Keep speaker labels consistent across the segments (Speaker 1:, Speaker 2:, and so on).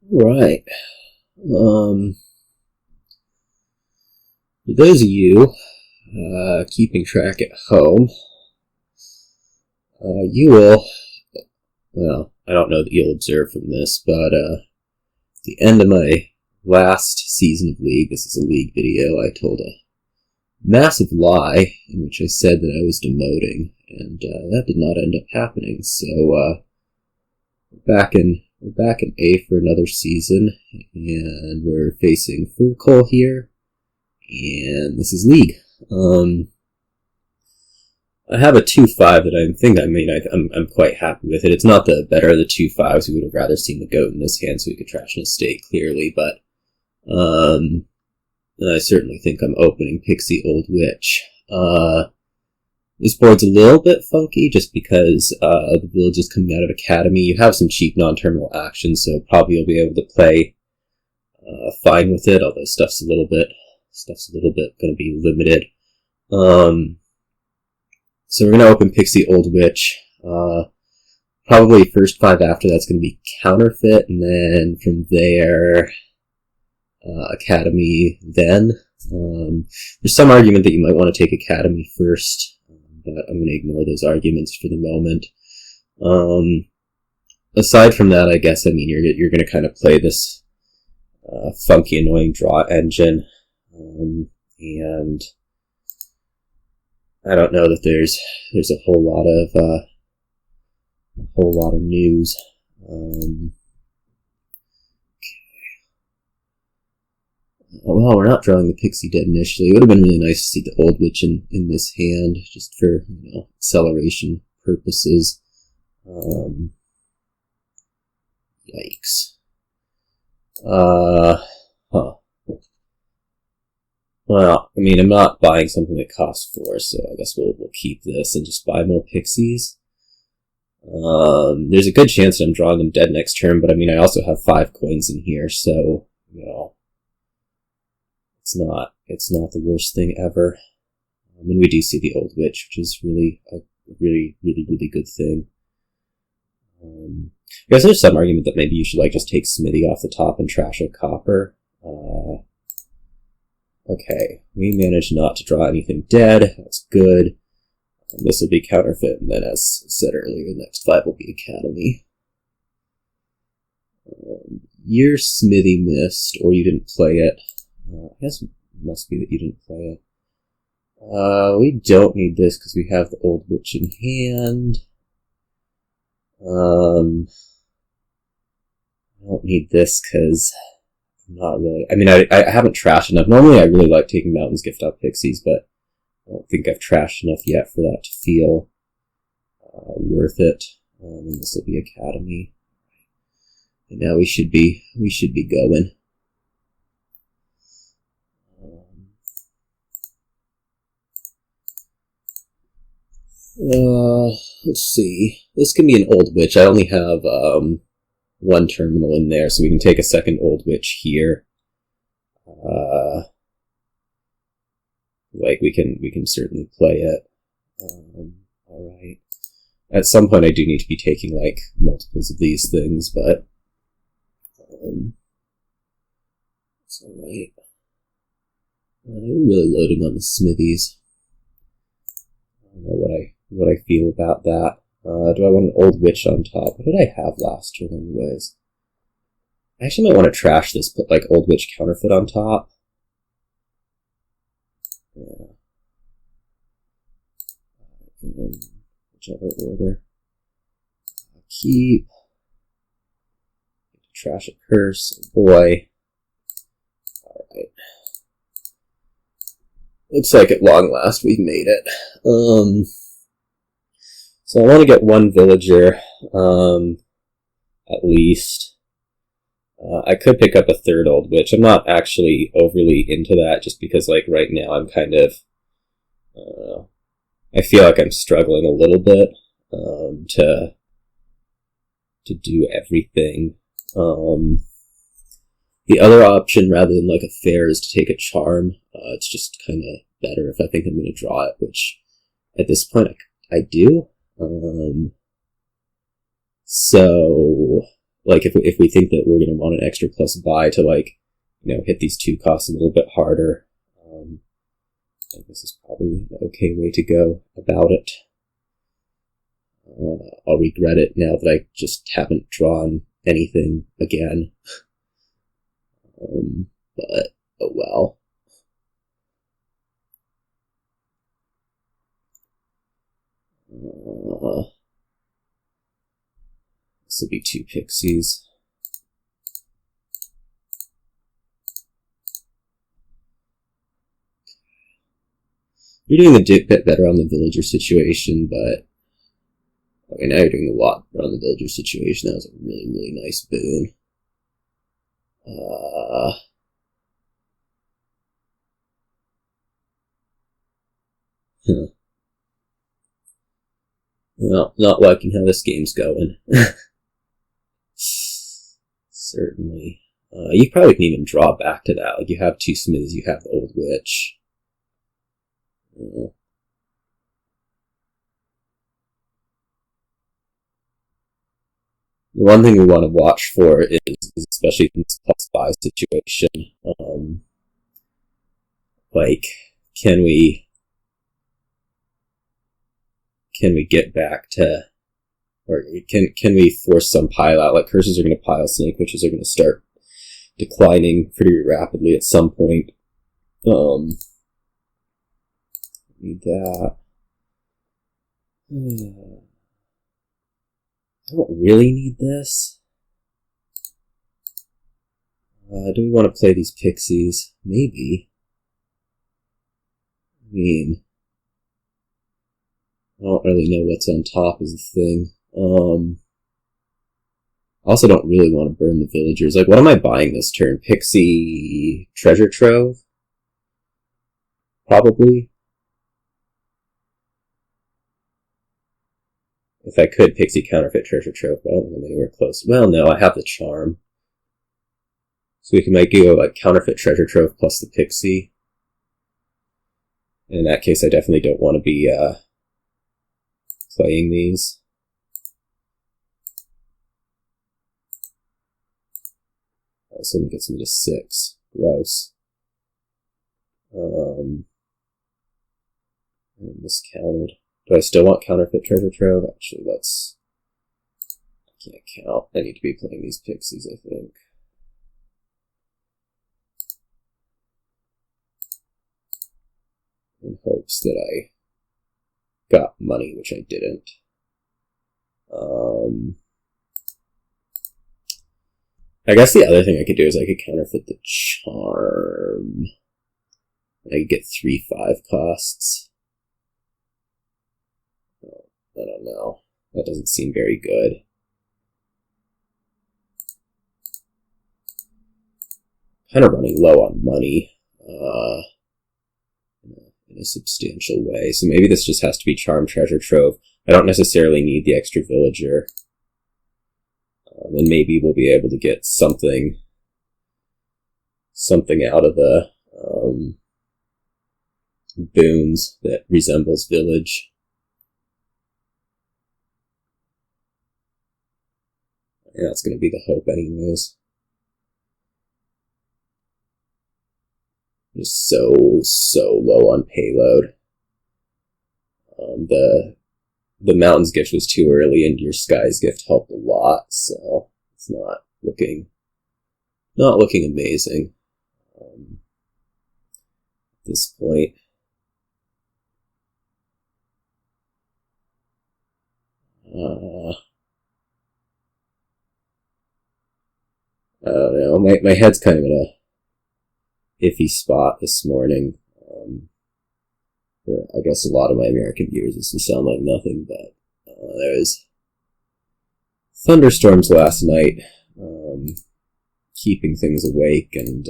Speaker 1: Right. For those of you keeping track at home, you will, well, I don't know that you'll observe from this, but the end of my last season of League, this is a League video, I told a massive lie in which I said that I was demoting, and that did not end up happening. So we're back in A for another season, and we're facing Furcol here, and this is League. I have a 2-5 that I'm quite happy with it. It's not the better of the 2-5s. We would have rather seen the goat in this hand so we could trash an estate clearly, but I certainly think I'm opening Pixie Old Witch. This board's a little bit funky just because the village is coming out of Academy. You have some cheap non-terminal actions, so probably you'll be able to play fine with it, although stuff's a little bit going to be limited. So we're going to open Pixie Old Witch. Probably first 5 after that's going to be Counterfeit, and then from there, Academy then. There's some argument that you might want to take Academy first, but I'm going to ignore those arguments for the moment. Aside from that, I guess, you're going to kind of play this funky, annoying draw engine, and I don't know that there's a whole lot of news. Well, we're not drawing the Pixie dead initially. It would have been really nice to see the Old Witch in this hand, just for, acceleration purposes. Yikes. Well, I'm not buying something that costs 4, so I guess we'll keep this and just buy more Pixies. There's a good chance that I'm drawing them dead next turn, but I also have 5 coins in here, so, it's not the worst thing ever. And we do see the Old Witch, which is really a really good thing. I guess there's some argument that maybe you should just take Smithy off the top and trash a copper. Okay, we managed not to draw anything dead. That's good. This will be Counterfeit, and then, as said earlier, the next 5 will be Academy. Your Smithy missed, or you didn't play it. I guess it must be that you didn't play it. We don't need this because we have the Old Witch in hand. I don't need this because I'm not really... I haven't trashed enough. Normally I really like taking Mountain's Gift out Pixies, but I don't think I've trashed enough yet for that to feel worth it. And this will be Academy. And now we should be going. Let's see. This can be an Old Witch. I only have 1 terminal in there, so we can take a second Old Witch here. We can certainly play it. Alright. At some point I do need to be taking multiples of these things, but it's alright. I'm really loading on the Smithies. I don't know what I feel about that. Do I want an Old Witch on top? What did I have last turn anyways? I actually might want to trash this, put Old Witch Counterfeit on top. Yeah. In whichever order. Keep. Trash a curse. Oh boy. Alright. Looks like at long last we've made it. So I want to get 1 villager, at least. I could pick up a 3rd Old Witch. I'm not actually overly into that, just because, right now I'm kind of, I feel like I'm struggling a little bit, to do everything. The other option, rather than a fair, is to take a charm. It's just kind of better if I think I'm going to draw it, which at this point I do. So like, if we think that we're going to want an extra plus buy to, like, you know, hit these 2 costs a little bit harder, I think this is probably an okay way to go about it. I'll regret it now that I just haven't drawn anything again. But, oh well. This will be 2 Pixies. You're doing a bit better on the villager situation, but okay, now you're doing a lot better on the villager situation. That was a really, really nice boon. Well, not liking how this game's going. Certainly. You probably can even draw back to that. Like, you have 2 Smiths, you have the Old Witch. The one thing we want to watch for is especially in this plus 5 situation, like, can we get back to, or can we force some pile out? Like, curses are going to pile, snake witches are going to start declining pretty rapidly at some point. Need that. I don't really need this. Do we want to play these Pixies? Maybe. I mean, I don't really know what's on top is the thing. I also don't really want to burn the villagers. Like, what am I buying this turn? Pixie Treasure Trove? Probably. If I could, Pixie Counterfeit Treasure Trove, but I don't think I'm anywhere close. Well, no, I have the Charm. So we can make go like Counterfeit Treasure Trove plus the Pixie. And in that case, I definitely don't want to be playing these. So it gets me to 6. Gross. And miscounted. Do I still want Counterfeit Treasure Trove? Actually, I can't count. I need to be playing these Pixies, I think. In hopes that I got money, which I didn't. I guess the other thing I could do is I could counterfeit the Charm. I could get 3/5 costs. I don't know. That doesn't seem very good. Kind of running low on money in a substantial way. So maybe this just has to be Charm Treasure Trove. I don't necessarily need the extra villager. And maybe we'll be able to get something out of the boons that resembles village. Yeah, that's going to be the hope anyways. Just so low on payload. The Mountain's gift was too early, and your Sky's gift helped a lot, so it's not looking amazing at this point. I don't know. My head's kind of in a iffy spot this morning. For, I guess, a lot of my American viewers, this will sound like nothing, but there was thunderstorms last night, keeping things awake, and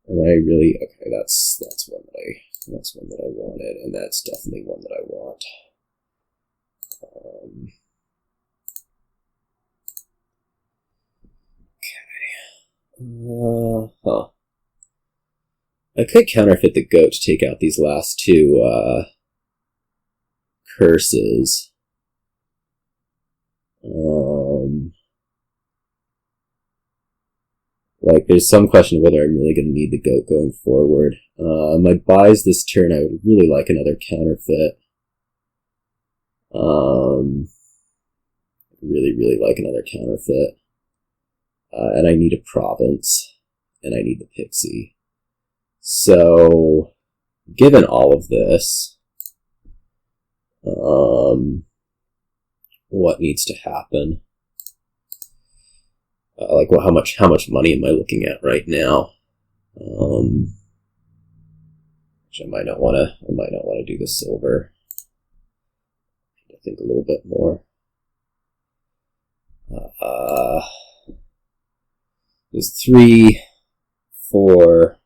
Speaker 1: I really, okay, that's one that I wanted, and that's definitely one that I want. I could counterfeit the goat to take out these last 2 curses. I Like, there's some question of whether I'm really going to need the goat going forward. My buys this turn, I would really like another counterfeit. Really like another counterfeit. And I need a province. And I need the Pixie. So, given all of this, what needs to happen? Like, well, how much money am I looking at right now? Which I might not want to do the silver. I think a little bit more. There's 3, 4,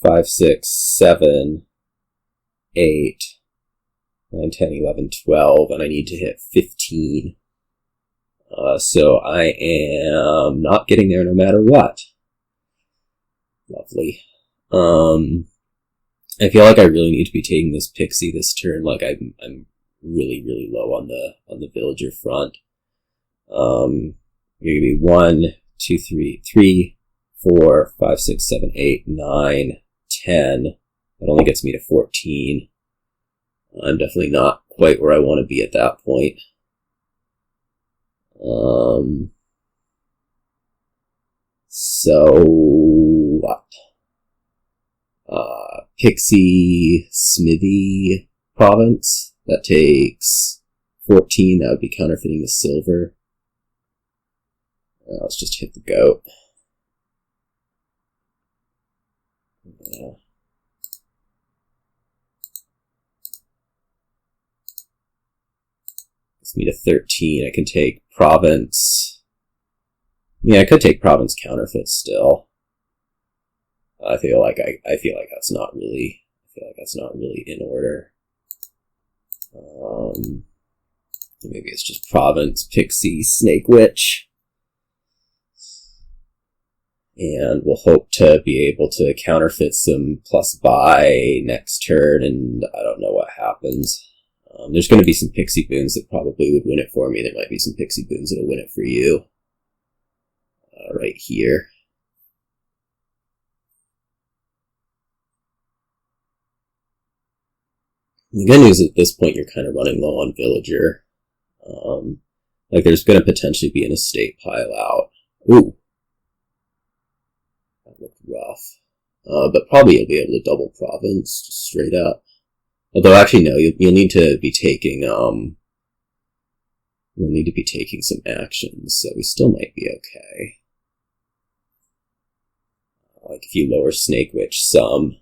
Speaker 1: 5, 6, 7, 8, 9, 10, 11, 12, and I need to hit 15. So I am not getting there no matter what. Lovely. I feel like I really need to be taking this Pixie this turn. Like I'm really low on the villager front. Maybe 1, 2, 3, 4, 5, 6, 7, 8, 9, 10. That only gets me to 14. I'm definitely not quite where I want to be at that point. So what? Pixie Smithy province. That takes 14. That would be counterfeiting the silver. Let's just hit the goat. Yeah. Gets me to 13. I can take province. Yeah, I could take province counterfeit still. I feel like that's not really in order. Maybe it's just province, Pixie, Snake Witch. And we'll hope to be able to counterfeit some plus buy next turn, and I don't know what happens. There's going to be some Pixie boons that probably would win it for me. There might be some Pixie boons that'll win it for you. Right here. The good news at this point, you're kind of running low on villager. Like, there's going to potentially be an estate pile out. Ooh. That looked rough. But probably you'll be able to double province, just straight up. Although, actually, no, you'll need to be taking, some actions, so we still might be okay. Like, if you lower Snake Witch some.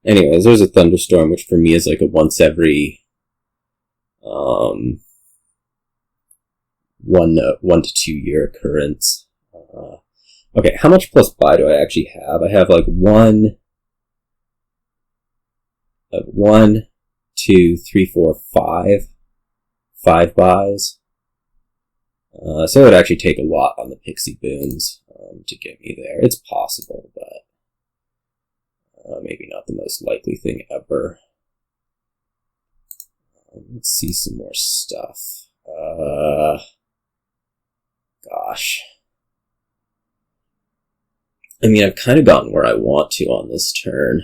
Speaker 1: Anyways, there's a thunderstorm, which for me is like a once every 1 to 2 year occurrence. Okay, how much plus buy do I actually have? I have like 1, 2, 3, 4, 5 buys. So it would actually take a lot on the Pixie boons to get me there. It's possible, but maybe not the most likely thing ever. Let's see some more stuff. Gosh. I mean, I've kind of gotten where I want to on this turn.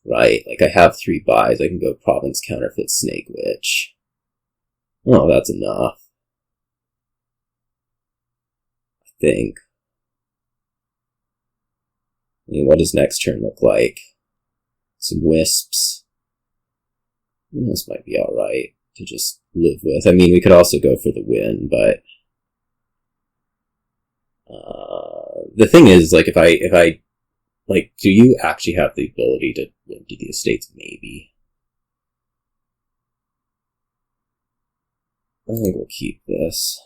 Speaker 1: Right, like I have 3 buys. I can go province, counterfeit, Snake Witch. Oh, that's enough. I think. I mean, what does next turn look like? Some wisps. This might be alright to just live with. I mean, we could also go for the win, but the thing is, like, if I like, do you actually have the ability to empty the estates? Maybe. I think we'll keep this.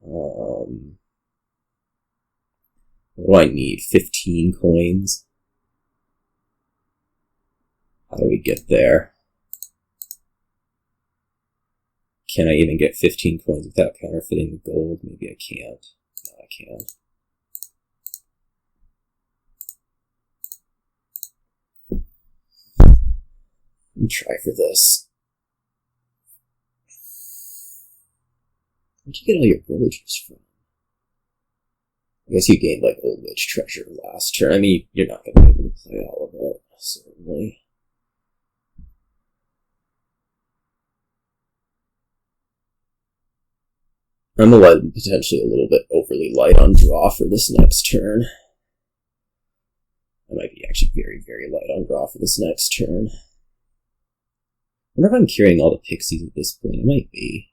Speaker 1: What do I need? 15 coins? How do we get there? Can I even get 15 coins without counterfeiting the gold? Maybe I can't. No, I can. Let me try for this. Where'd you get all your villagers from? I guess you gained, like, Old Witch treasure last turn. I mean, you're not going to be able to play all of it, certainly. I'm potentially a little bit overly light on draw for this next turn. I might be actually very, very light on draw for this next turn. I wonder if I'm carrying all the pixies at this point. I might be.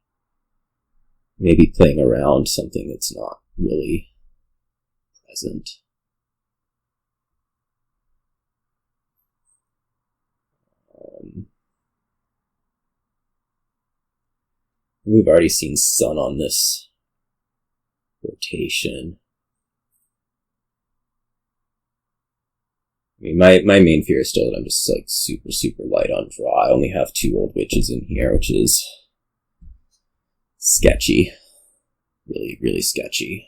Speaker 1: Maybe playing around something that's not really present. We've already seen Sun on this rotation. I mean, my main fear is still that I'm just like super, super light on draw. I only have 2 Old Witches in here, which is sketchy. Really, really sketchy.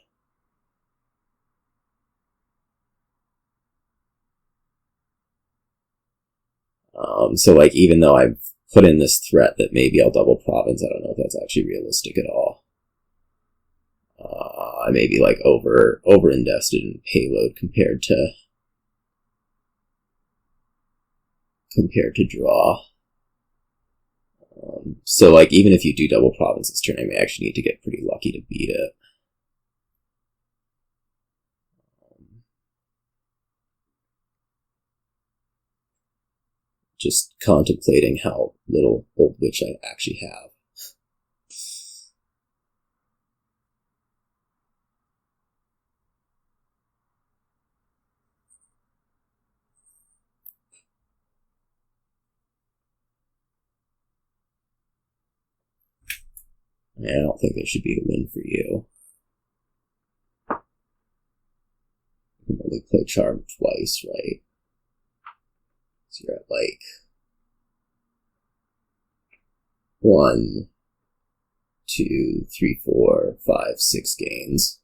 Speaker 1: So like, even though I've put in this threat that maybe I'll double province, I don't know if that's actually realistic at all. I may be like over invested in payload compared to draw. So like, even if you do double province this turn, I may actually need to get pretty lucky to beat it. Just contemplating how little Old Witch I actually have. Yeah, I don't think there should be a win for you. You can only play Charm twice, right? So you're at like 1, 2, 3, 4, 5, 6 gains.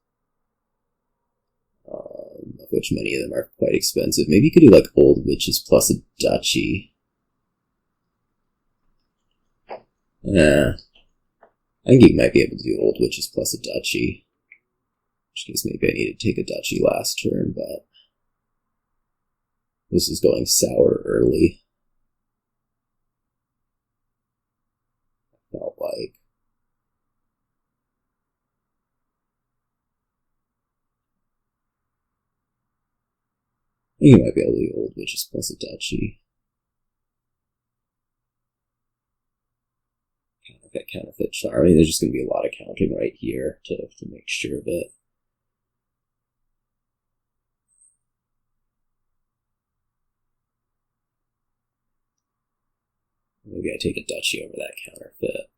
Speaker 1: Of which many of them are quite expensive. Maybe you could do like Old Witches plus a Duchy. Yeah. I think you might be able to do Old Witches plus a Duchy. Which case maybe I need to take a Duchy last turn, but this is going sour early. Felt like. I think you might be able to do Old Witches plus a Duchy. Counterfeit Charm. I mean, there's just going to be a lot of counting right here to make sure of it. Maybe I take a Duchy over that Counterfeit.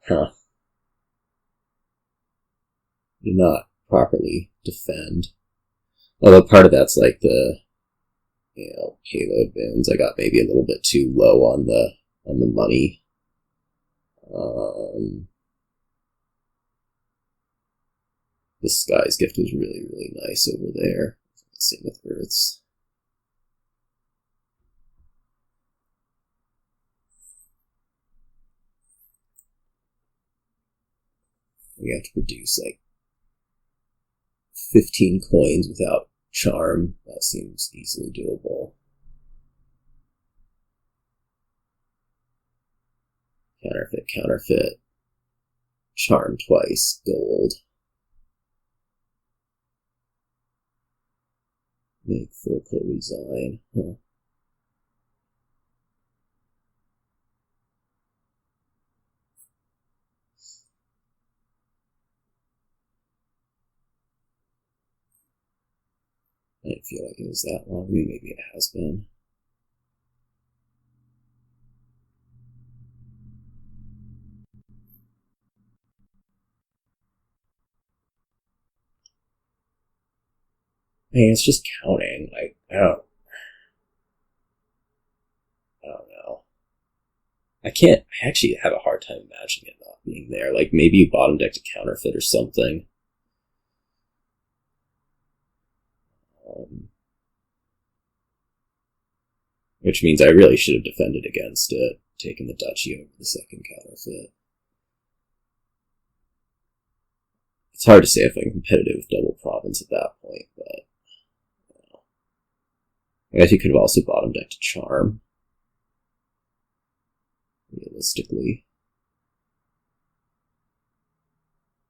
Speaker 1: Huh. Do not properly defend. Although part of that's like the, payload bins. I got maybe a little bit too low on the money. This guy's gift was really, really nice over there. Same with Earth's. We have to produce like 15 coins without Charm. That seems easily doable. Counterfeit. Charm twice, gold. Make Vertical Resign. Huh. I didn't feel like it was that long. Maybe it has been. I mean, it's just counting. Like, I don't know. I actually have a hard time imagining it not being there. Like, maybe you bottom decked a Counterfeit or something. Which means I really should have defended against it, taking the Duchy over the second Counterfeit. It's hard to say if I'm competitive with double Province at that point, but I guess you could have also bottom decked a Charm. Realistically.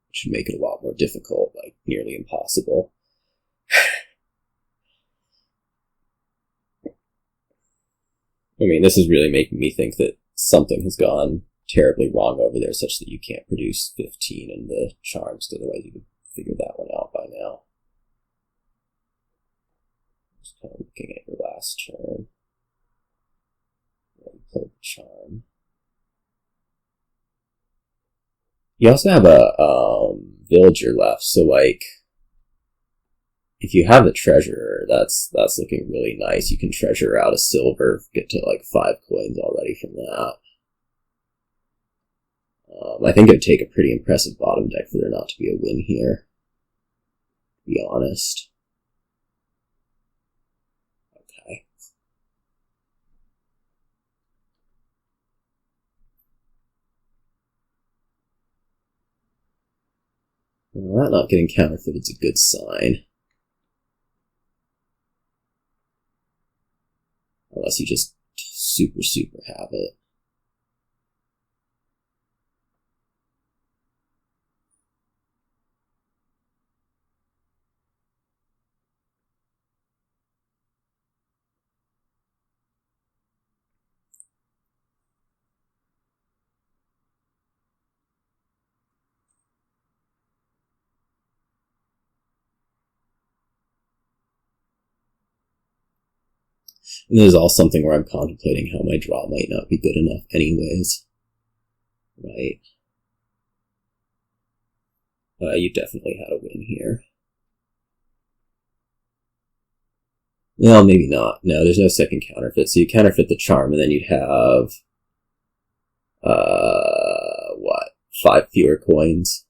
Speaker 1: Which should make it a lot more difficult, like nearly impossible. I mean, this is really making me think that something has gone terribly wrong over there such that you can't produce 15 in the charms, otherwise you could figure that one out by now. Just kind of looking at your last turn. Yeah, you played the charm. You also have a villager left, so like, if you have the treasurer, that's looking really nice. You can treasure out a silver, get to like 5 coins already from that. I think it would take a pretty impressive bottom deck for there not to be a win here, to be honest. Okay. Well, that not getting counterfeited is a good sign. Unless you just super have it. And this is all something where I'm contemplating how my draw might not be good enough anyways. Right. You definitely had a win here. No, maybe not. No, there's no second counterfeit. So you counterfeit the charm, and then you'd have... what? 5 fewer coins?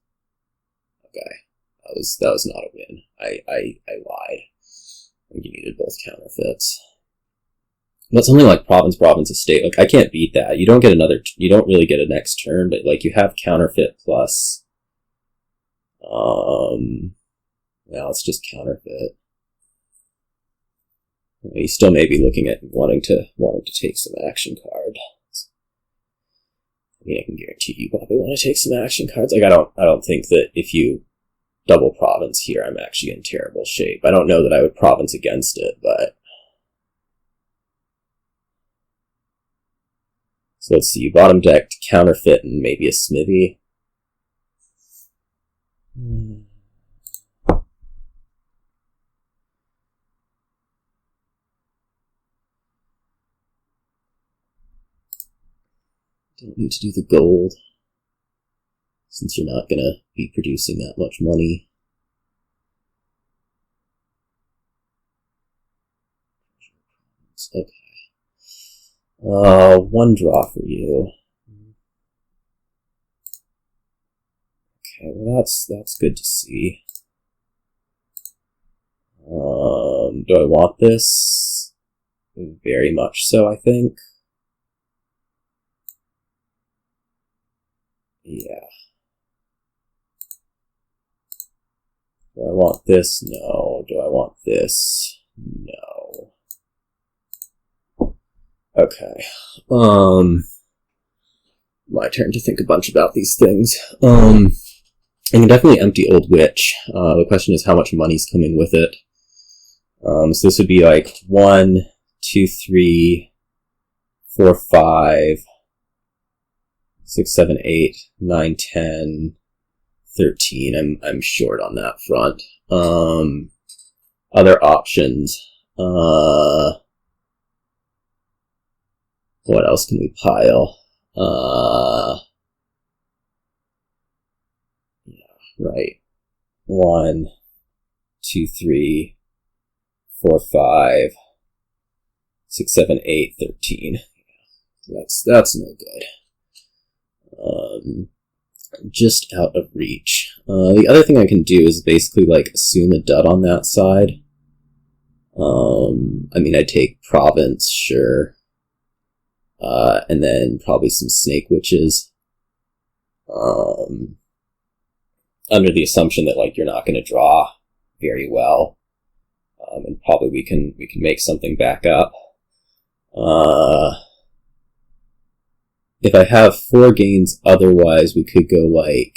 Speaker 1: Okay. That was not a win. I lied. I think you needed both counterfeits. But something like province, estate, like, I can't beat that. You don't really get a next turn, but, like, you have counterfeit plus, well, it's just counterfeit. You still may be looking at wanting to take some action cards. I mean, I can guarantee you probably want to take some action cards. Like, I don't think that if you double province here, I'm actually in terrible shape. I don't know that I would province against it, but... So let's see, you bottom decked counterfeit and maybe a Smithy. Don't need to do the gold, since you're not gonna be producing that much money. Okay. 1 draw for you. Okay, well that's good to see. Do I want this? Very much so, I think. Yeah. Do I want this? No. Do I want this? No. Okay. My turn to think a bunch about these things. I can definitely empty Old Witch. The question is how much money's coming with it. So this would be like 1, 2, 3, 4, 5, 6, 7, 8, 9, 10, 13. I'm short on that front. Other options. What else can we pile? Yeah, right. 1, 2, 3, 4, 5, 6, 7, 8, 13. That's no good. Just out of reach. The other thing I can do is basically like assume a dud on that side. I mean, I take Province, sure. And then probably some Snake Witches. Under the assumption that like you're not going to draw very well. And probably we can make something back up. If I have 4 gains otherwise, we could go like,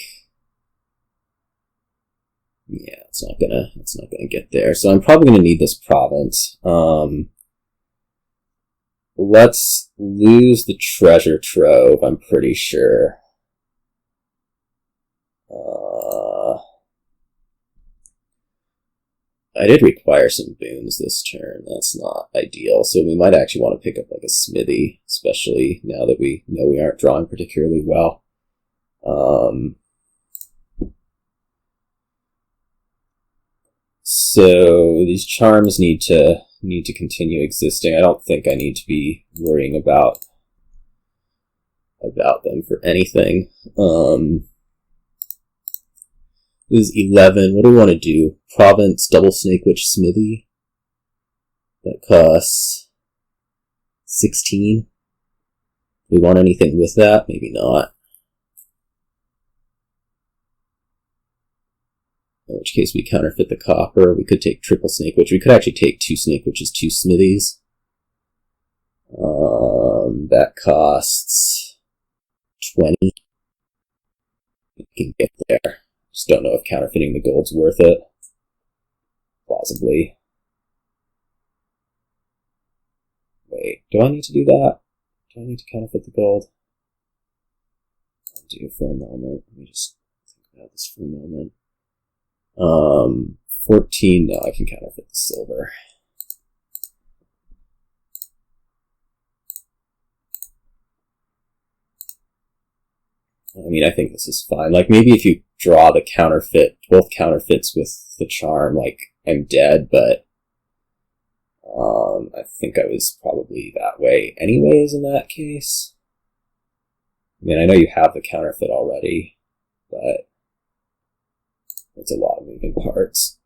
Speaker 1: yeah, it's not gonna get there. So I'm probably gonna need this Province. Let's lose the Treasure Trove, I'm pretty sure. I did require some boons this turn. That's not ideal. So we might actually want to pick up like a Smithy, especially now that we know we aren't drawing particularly well. So these charms need to continue existing. I don't think I need to be worrying about them for anything. This is 11. What do we want to do? Province, Double Snake Witch, Smithy. That costs 16. Do we want anything with that? Maybe not. In which case we counterfeit the copper. We could take triple Snake Witch. We could actually take 2 Snake Witches, 2 Smithies. That costs 20. We can get there. Just don't know if counterfeiting the gold's worth it. Plausibly. Wait, do I need to do that? Do I need to counterfeit the gold? I'll do it for a moment. Let me just think about this for a moment. 14, no, I can counterfeit the silver. I mean, I think this is fine. Like, maybe if you draw the counterfeit, both counterfeits with the charm, like, I'm dead, but I think I was probably that way anyways in that case. I mean, I know you have the counterfeit already, but it's a lot of moving parts.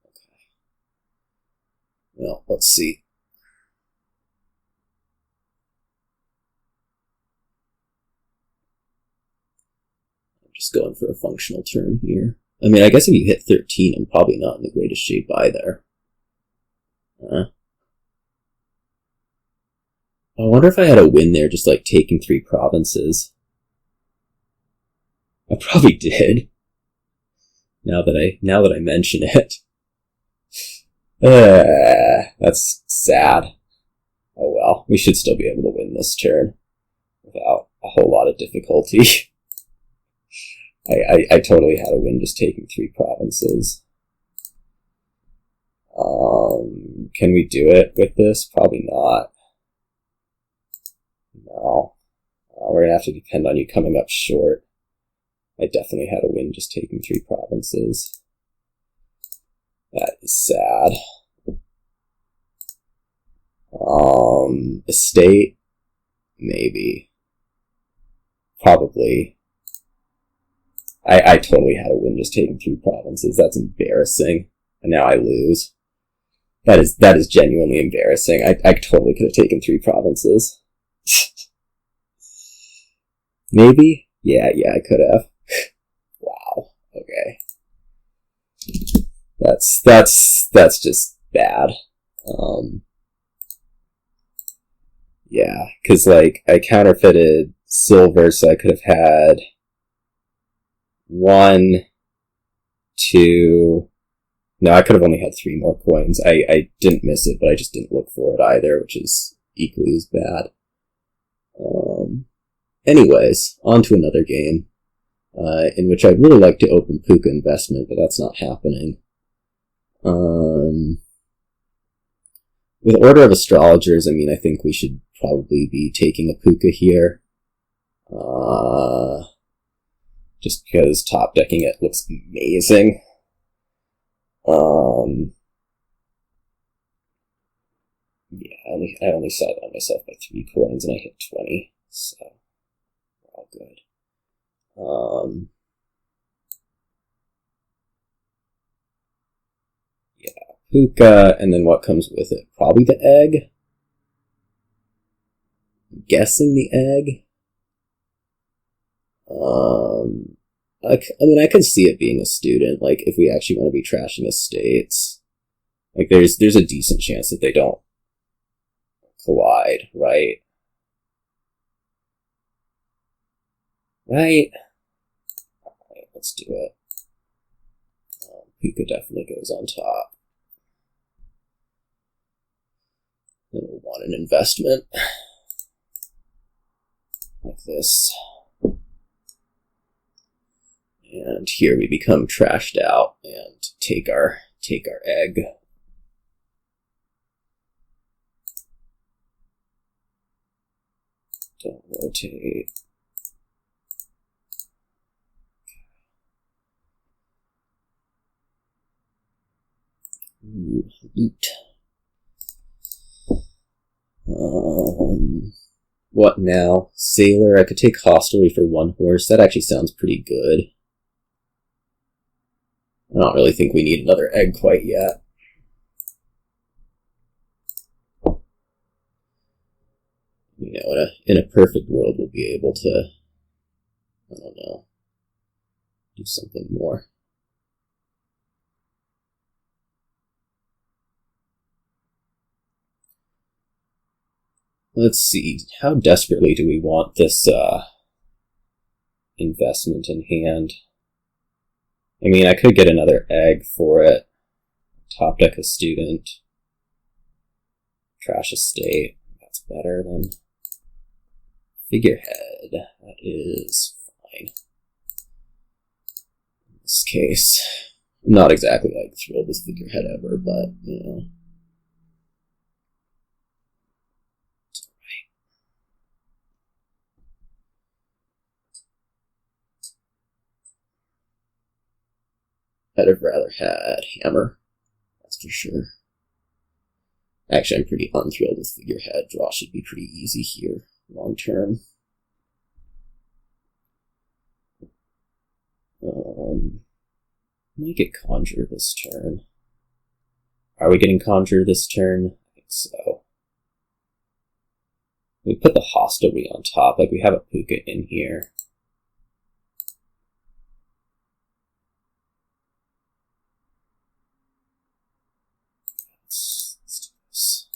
Speaker 1: Okay. Well, let's see. Just going for a functional turn here. I mean, I guess if you hit 13, I'm probably not in the greatest shape either. I wonder if I had a win there, just like taking 3 provinces. I probably did. Now that I mention it. That's sad. Oh well, we should still be able to win this turn without a whole lot of difficulty. I totally had a win just taking 3 provinces. Can we do it with this? Probably not. No. We're gonna have to depend on you coming up short. I definitely had a win just taking 3 provinces. That is sad. Estate? Maybe. Probably. I totally had a win just taking 3 provinces. That's embarrassing. And now I lose. That is genuinely embarrassing. I totally could have taken 3 provinces. Maybe? Yeah, I could have. Wow. Okay. That's just bad. Yeah, because like I counterfeited silver, so I could have had 1, 2. No, I could have only had 3 more coins. I didn't miss it, but I just didn't look for it either, which is equally as bad. Anyways, on to another game, in which I'd really like to open Pooka investment, but that's not happening. With Order of Astrologers, I mean, I think we should probably be taking a Pooka here. just because top decking it looks amazing. Yeah, I only sidelined myself by 3 coins and I hit 20, so we're all good. Yeah, Pooka, and then what comes with it? Probably the egg? I'm guessing the egg? I mean, I could see it being a student, like, if we actually want to be trashing estates. Like, there's a decent chance that they don't collide, right? Right? Alright, let's do it. Pooka definitely goes on top. Then we'll want an investment. Like this. And here we become trashed out and take our egg. Don't rotate. Ooh, loot. What now? Sailor. I could take Hostelry for 1 horse. That actually sounds pretty good. I don't really think we need another egg quite yet. You know, in a perfect world, we'll be able to, I don't know, do something more. Let's see, how desperately do we want this investment in hand? I mean, I could get another egg for it. Top deck a student. Trash estate. That's better than figurehead. That is fine. In this case, I'm not exactly like thrilled with figurehead ever, but you know. It's alright. I'd have rather had hammer. That's for sure. Actually, I'm pretty unthrilled with figurehead. Draw should be pretty easy here, long term. Might get conjure this turn. Are we getting conjure this turn? I think so. We put the hostelry on top, like we have a Pooka in here. Let's do this.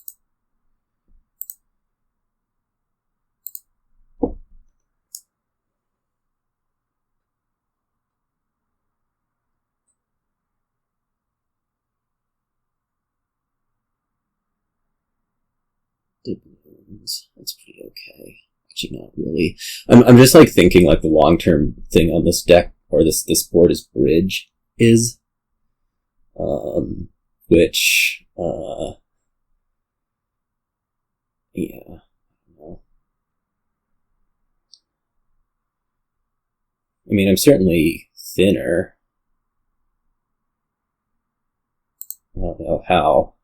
Speaker 1: Doubloons. That's pretty okay. Actually, not really. I'm just like thinking like the long-term thing on this deck or this board is bridge is, which yeah. I don't know. I mean, I'm certainly thinner. I don't know how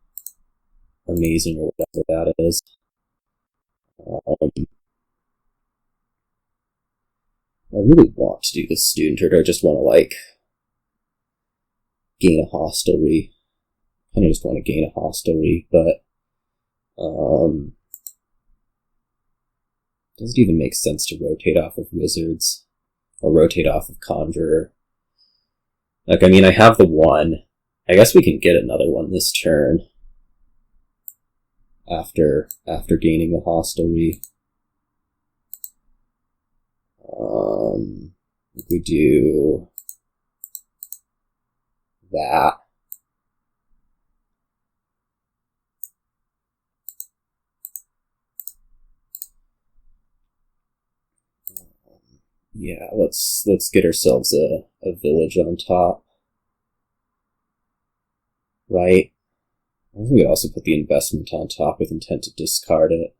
Speaker 1: amazing or whatever that is. I really want to do this student, or do I just want to, like, gain a hostelry? I kind of just want to gain a hostelry, but does it even make sense to rotate off of wizards or rotate off of conjurer? Like, I mean, I have the one. I guess we can get another one this turn after gaining the hostelry. If we do that. Yeah, let's get ourselves a village on top. Right? I think we could also put the investment on top with intent to discard it.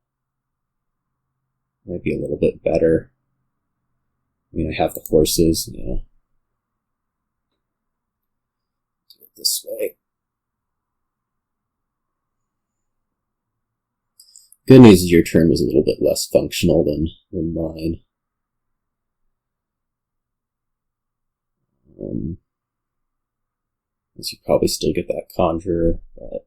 Speaker 1: Might be a little bit better. I mean, I have the horses, yeah. Do it this way. Good news is your turn was a little bit less functional than mine. You probably still get that Conjurer, but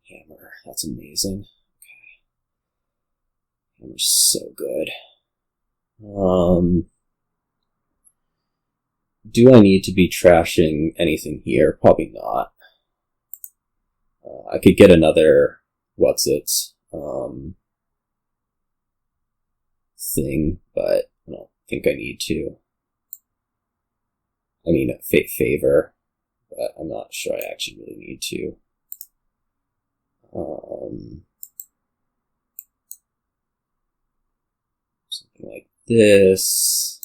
Speaker 1: Hammer, that's amazing. Okay. Hammer's so good. Do I need to be trashing anything here? Probably not. I could get another thing, but I don't think I need to. I mean, favor, but I'm not sure I actually really need to. Something like this.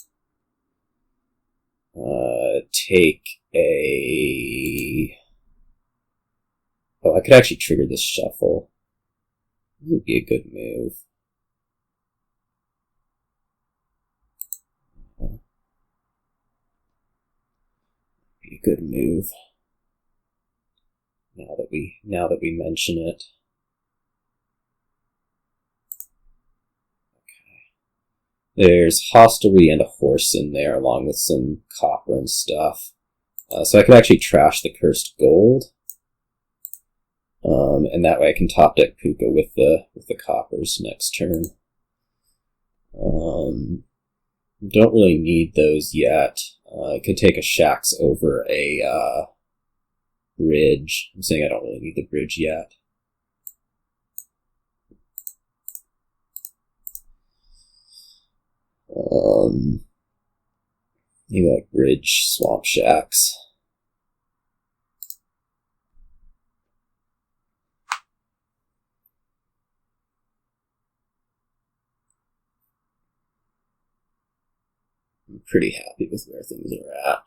Speaker 1: Take a... Oh, I could actually trigger this shuffle. That would be a good move. Be a good move. Now that we mention it. There's Hostelry and a horse in there, along with some copper and stuff. So I could actually trash the Cursed Gold. And that way I can top deck Pooka with the coppers next turn. Don't really need those yet. I could take a Shax over a bridge. I'm saying I don't really need the bridge yet. Maybe like bridge, swamp Shax. I'm pretty happy with where things are at.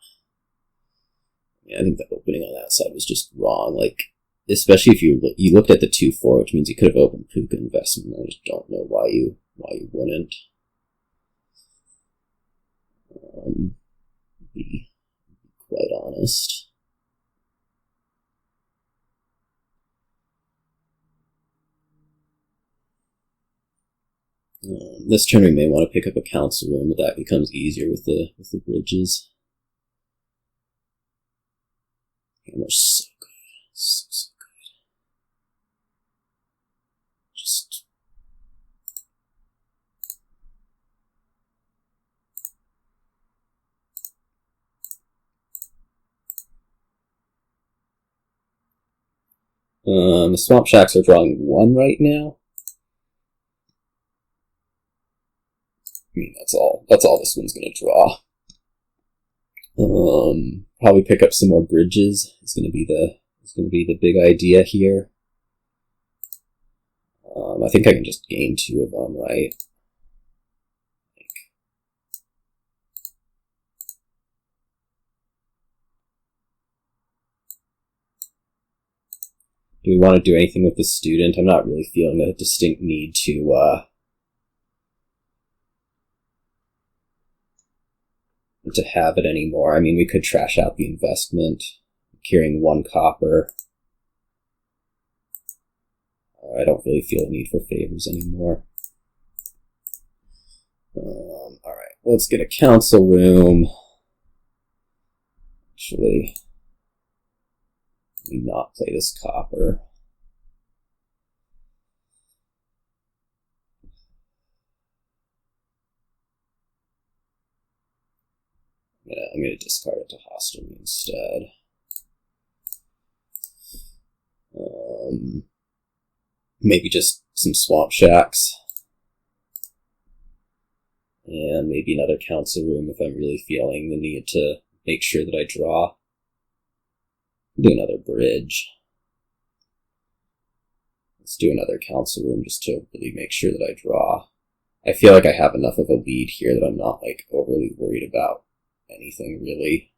Speaker 1: Yeah, I think the opening on that side was just wrong. Like, especially if you looked at the 2-4, which means you could have opened Pooka investment. I just don't know why you wouldn't. Be quite honest. This turn we may want to pick up a council room, but that becomes easier with the bridges. Hammer's so good, so good. Just the Swamp Shacks are drawing 1 right now. I mean, that's all this one's gonna draw. Probably pick up some more bridges. It's gonna be the big idea here. I think I can just gain 2 of them, right? Do we want to do anything with the student? I'm not really feeling a distinct need to have it anymore. I mean, we could trash out the investment, carrying 1 copper. I don't really feel a need for favors anymore. Alright, let's get a council room. Actually, let me not play this copper. I'm going to discard it to Hostelry instead. Maybe just some Swamp Shacks. And maybe another council room if I'm really feeling the need to make sure that I draw. Do another bridge. Let's do another council room just to really make sure that I draw. I feel like I have enough of a lead here that I'm not like overly worried about anything really.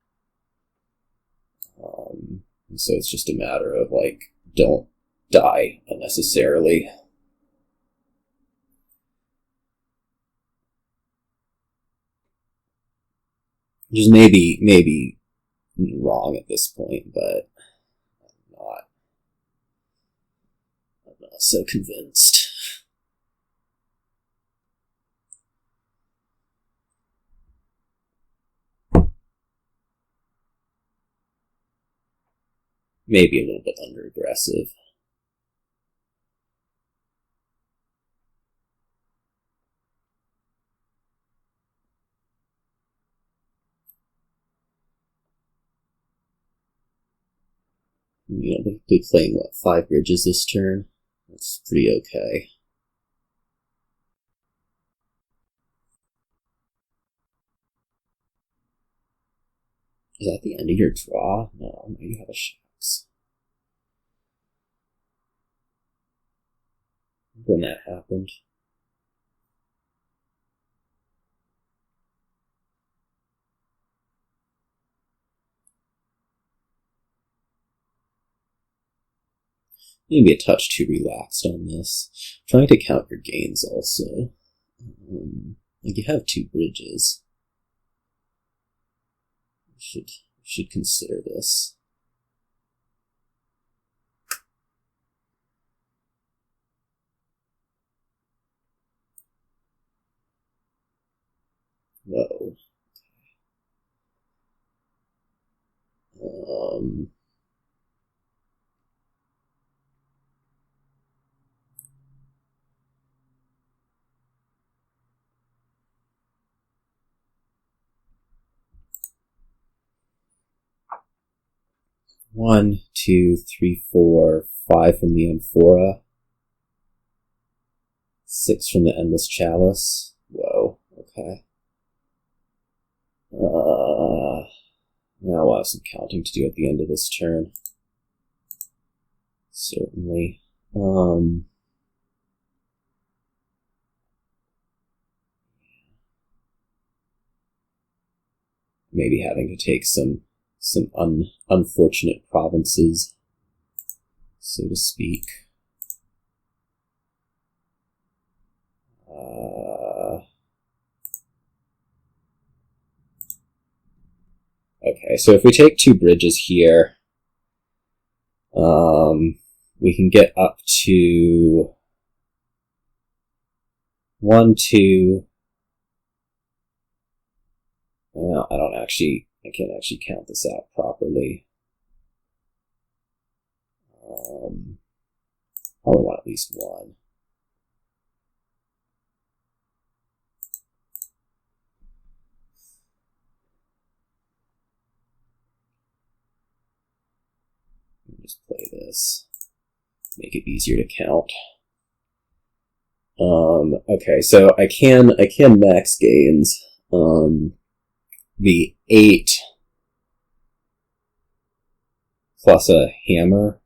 Speaker 1: And so it's just a matter of, like, don't die unnecessarily. Which is maybe wrong at this point, but I'm not so convinced. Maybe a little bit under aggressive. You know, they're playing, what, 5 bridges this turn? That's pretty okay. Is that the end of your draw? No, you have a Shax. When that happened. Maybe a touch too relaxed on this. Trying to count your gains also. Like, you have 2 bridges. You should consider this. Whoa. One, 2, 3, 4, 5 from the Amphora. 6 from the Endless Chalice. Whoa, okay. Now I'll have some counting to do at the end of this turn. Certainly. Maybe having to take some unfortunate provinces, so to speak. Okay, so if we take 2 bridges here, we can get up to 1, 2. Well, I can't actually count this out properly. Probably want at least 1. Just play this. Make it easier to count. Okay, so I can max gains. The 8 plus a hammer.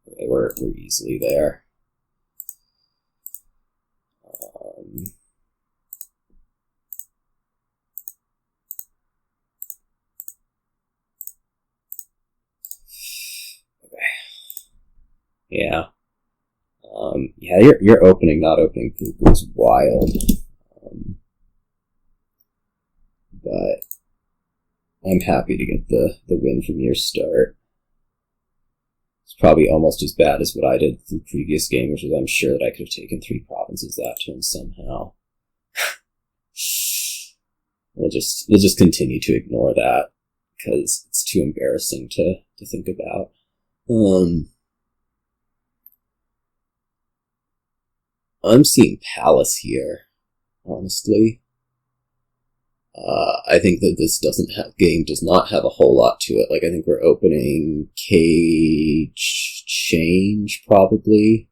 Speaker 1: Okay, we're easily there. Yeah. Yeah, your opening, not opening Pooka is wild. But I'm happy to get the win from your start. It's probably almost as bad as what I did the previous game, which is I'm sure that I could have taken 3 provinces that turn somehow. We'll just continue to ignore that, because it's too embarrassing to think about. I'm seeing Palace here, honestly. I think that this game does not have a whole lot to it. Like, I think we're opening Cage Change, probably.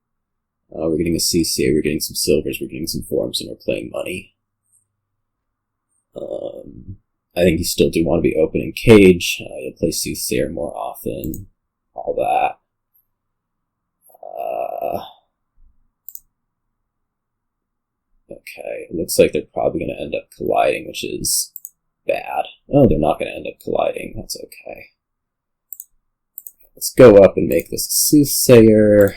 Speaker 1: We're getting a Soothsayer, we're getting some Silvers, we're getting some Forms, and we're playing money. I think you still do want to be opening Cage. You'll play Soothsayer more often. All that. Okay, it looks like they're probably going to end up colliding, which is bad. Oh, they're not going to end up colliding. That's okay. Let's go up and make this a Soothsayer.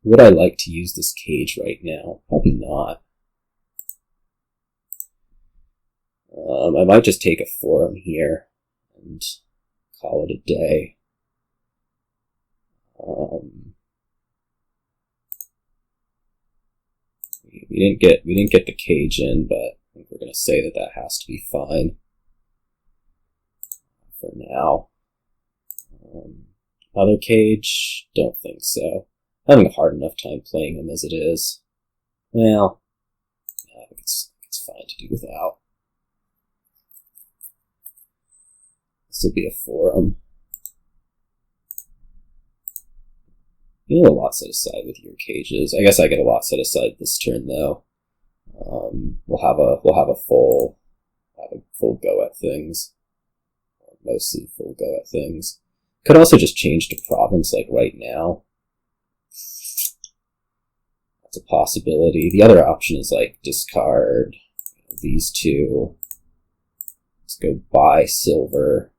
Speaker 1: Would I like to use this cage right now? Probably not. I might just take a Forum here and call it a day. We didn't get the cage in, but I think we're gonna say that that has to be fine for now. Other cage, don't think so. I'm having a hard enough time playing them as it is. Well, yeah, I think it's fine to do without. This will be a Forum. You get a lot set aside with your cages. I guess I get a lot set aside this turn though. We'll have a full go at things, or mostly full go at things. Could also just change to province like right now. That's a possibility. The other option is like discard these two. Let's go buy silver.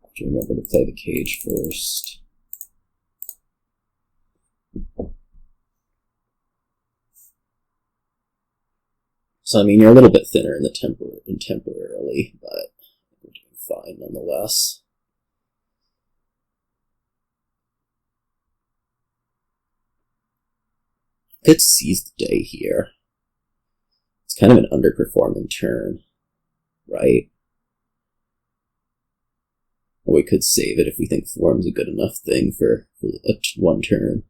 Speaker 1: I have to remember to play the cage first. So I mean, you're a little bit thinner in the temporarily, but we're doing fine nonetheless. Could seize the day here. It's kind of an underperforming turn, right? Or we could save it if we think Forum's a good enough thing for one turn.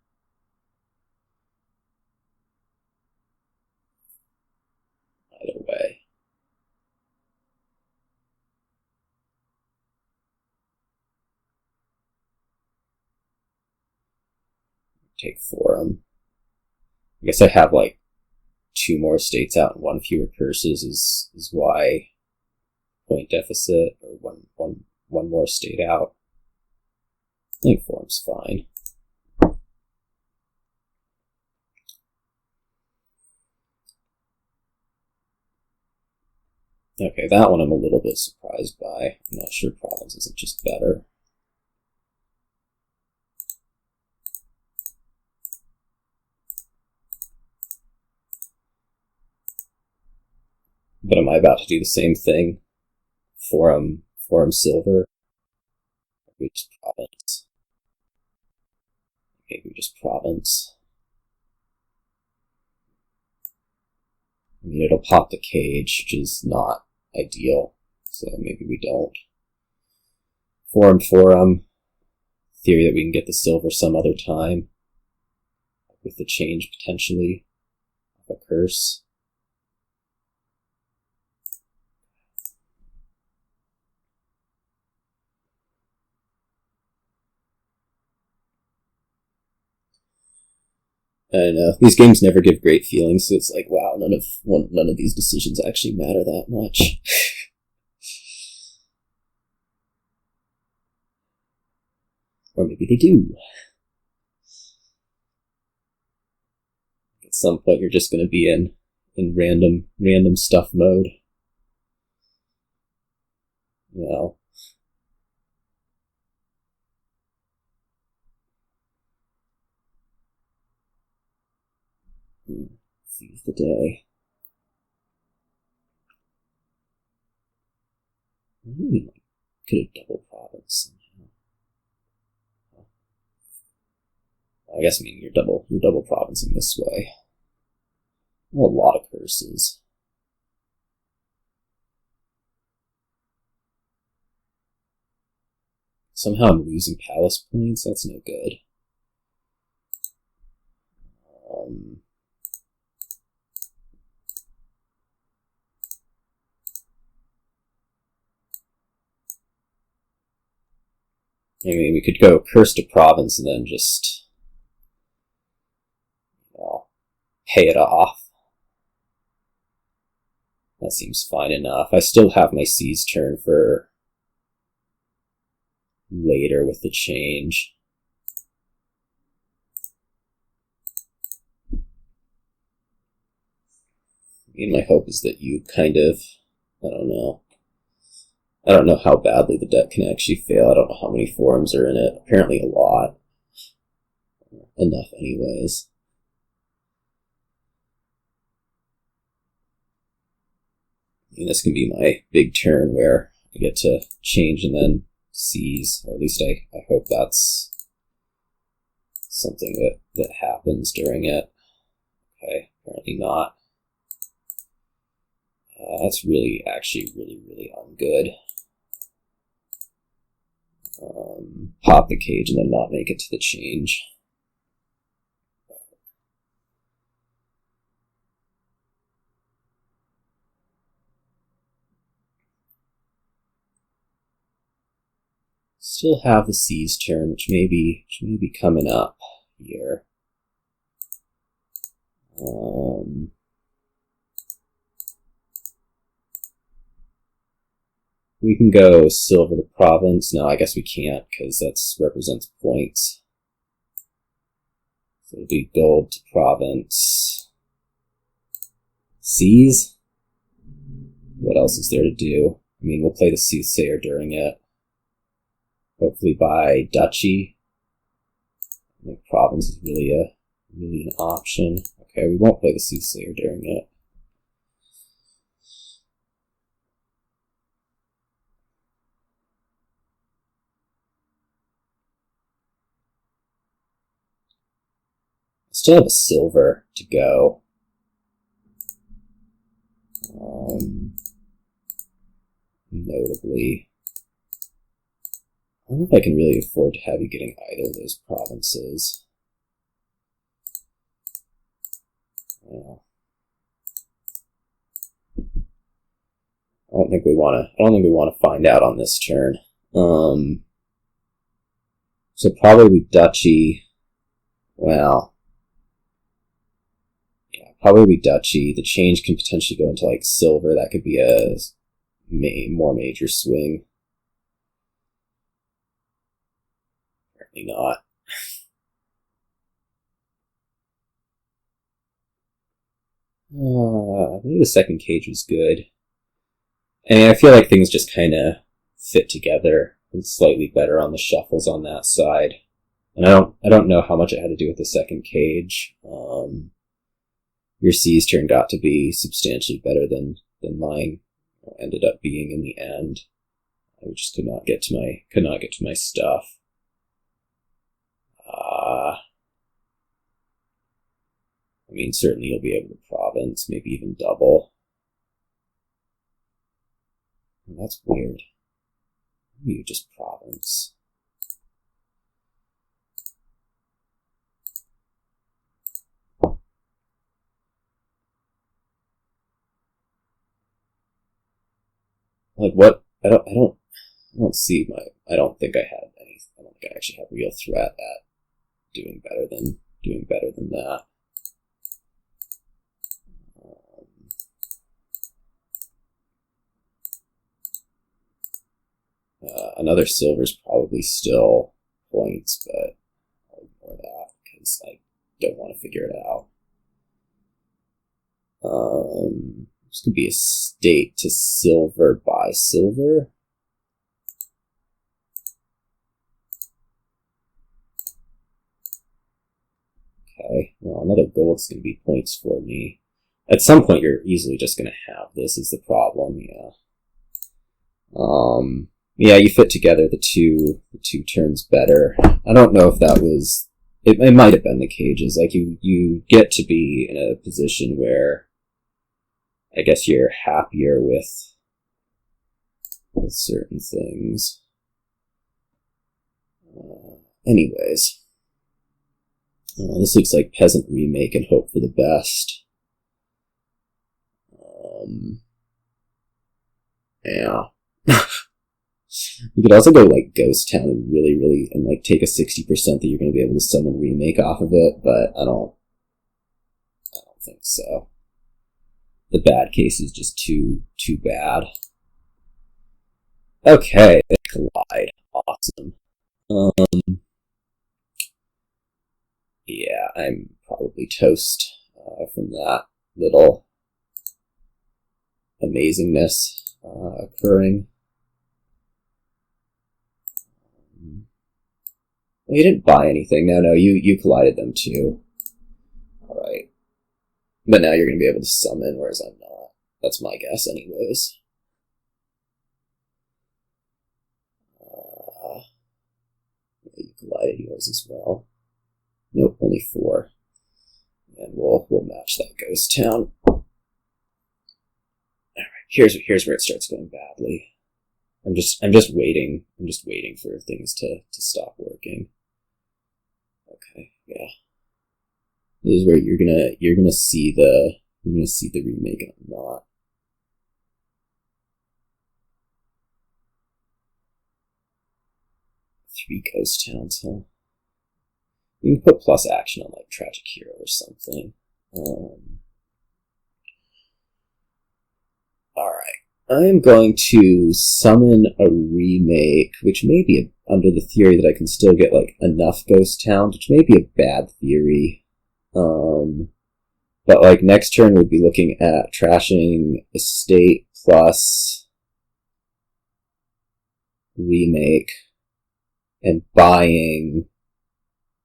Speaker 1: Either way. Take Forum. I guess I have like 2 more states out and 1 fewer curses is why point deficit, or one more state out. I think Forum's fine. Okay, that one I'm a little bit surprised by. I'm not sure province isn't just better. But am I about to do the same thing? Forum silver? Maybe just province. Maybe just province. I mean, it'll pop the cage, which is not ideal, so maybe we don't. Forum. Theory that we can get the silver some other time. With the change, potentially. A curse. I don't know. These games never give great feelings, so it's like, wow, none of these decisions actually matter that much. Or maybe they do. At some point, you're just going to be in random stuff mode. You know. Seize the day. Maybe could have double province somehow. I guess I mean you're double provincing this way. A lot of curses. Somehow I'm losing palace points. That's no good. I mean, we could go curse to province and then just, pay it off. That seems fine enough. I still have my seize turn for later with the change. mean, my hope is that you kind of, I don't know. I don't know how badly the deck can actually fail. I don't know how many forms are in it. Apparently a lot. Enough anyways. I mean, this can be my big turn where I get to change and then seize, or at least I hope that's something that happens during it. Okay, apparently not. That's actually really ungood. Pop the cage and then not make it to the change. Still have the seize turn, which may be coming up here. We can go silver to province. No, I guess we can't, because that represents points. So it'll be gold to province. Seize? What else is there to do? I mean, we'll play the Soothsayer during it. Hopefully buy duchy. I think province is really an option. Okay, we won't play the Soothsayer during it. Still have a silver to go. Notably, I don't know if I can really afford to have you getting either of those provinces. Yeah. I don't think we want to find out on this turn. So probably duchy. Well. Probably duchy. The change can potentially go into like silver. That could be a more major swing. Apparently not. I think the second cage was good. I mean, I feel like things just kind of fit together and slightly better on the shuffles on that side. And I don't know how much it had to do with the second cage. Your seize turn got to be substantially better than mine ended up being in the end. I just could not get to my stuff. I mean, certainly you'll be able to province, maybe even double. That's weird. Maybe you just province. Like what? I don't see I don't think I had any. I don't think I actually have real threat at doing better than that. Another silver's probably still points, but I'll ignore that because I don't want to figure it out. This could be a state to silver by silver. Okay, well, another gold's going to be points for me. At some point, you're easily just going to have this is the problem, yeah. Yeah, you fit together the two turns better. I don't know if that was... It might have been the cages. Like, you get to be in a position where I guess you're happier with certain things. Anyways. This looks like Peasant Remake and hope for the best. Yeah. You could also go like Ghost Town and really and like take a 60% that you're going to be able to summon Remake off of it, but I don't think so. The bad case is just too bad. Okay, they collide. Awesome. Yeah, I'm probably toast from that little amazingness occurring. Well, you didn't buy anything. No, you collided them too. Alright. But now you're going to be able to summon, whereas I'm not. That's my guess anyways. Yeah, you collided yours as well. Nope, only 4. And we'll match that ghost town. Alright, here's where it starts going badly. I'm just waiting. I'm just waiting for things to stop working. Okay, yeah. This is where you're gonna see the remake, and I'm not. Three ghost towns, huh? You can put plus action on like Tragic Hero or something. Alright. I am going to summon a remake, which may be under the theory that I can still get like enough ghost towns, which may be a bad theory. But like next turn we'll be looking at trashing estate plus remake and buying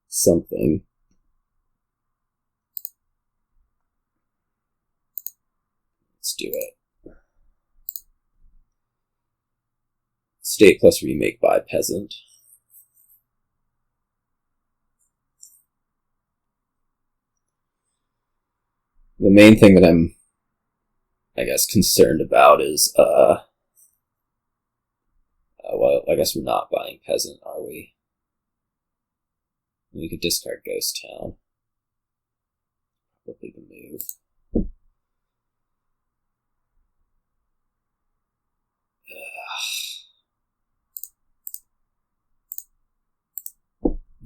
Speaker 1: something. Let's do it. Estate plus remake by Peasant. The main thing that I'm, I guess, concerned about is, well, I guess we're not buying Peasant, are we? We could discard Ghost Town. Probably the move.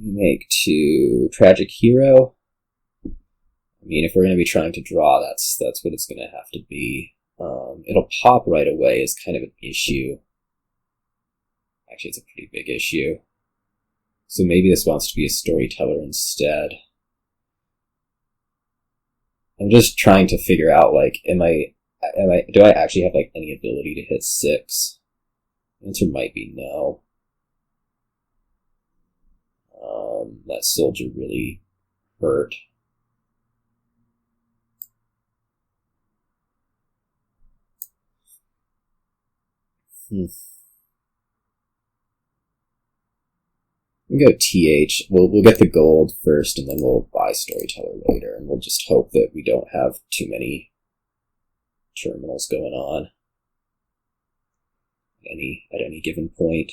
Speaker 1: Remake to Tragic Hero. I mean, if we're going to be trying to draw, that's what it's going to have to be. It'll pop right away is kind of an issue. Actually, it's a pretty big issue. So maybe this wants to be a Storyteller instead. I'm just trying to figure out, like, do I actually have, like, any ability to hit 6? The answer might be no. That soldier really hurt. We go TH. We'll get the gold first, and then we'll buy Storyteller later, and we'll just hope that we don't have too many terminals going on at any given point.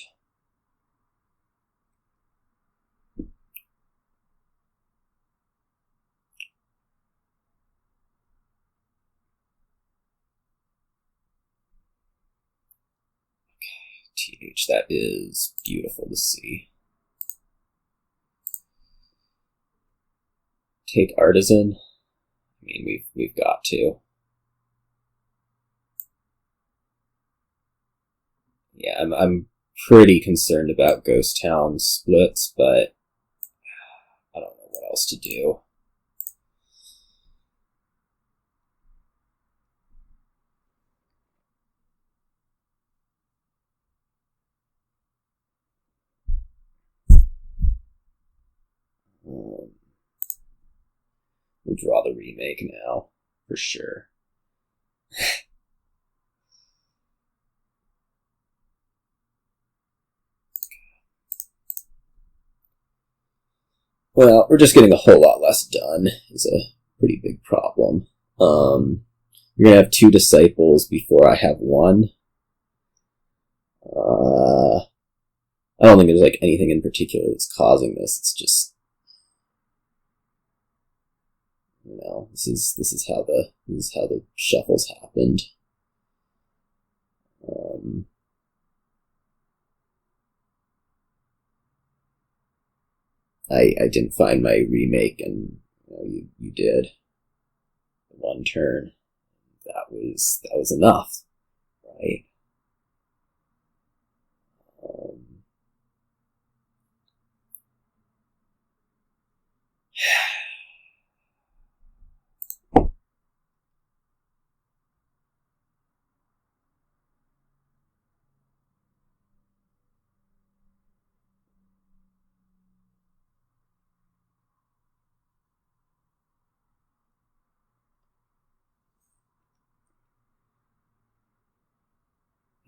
Speaker 1: TH, that is beautiful to see. Take Artisan. I mean, we've got to. Yeah, I'm pretty concerned about Ghost Town splits, but I don't know what else to do. We'll draw the remake now, for sure. Well, we're just getting a whole lot less done, is a pretty big problem. You're going to have 2 disciples before I have 1. I don't think there's like anything in particular that's causing this. It's just, you know, this is how the shuffles happened. I didn't find my remake, and you did. 1 turn. That was enough, right?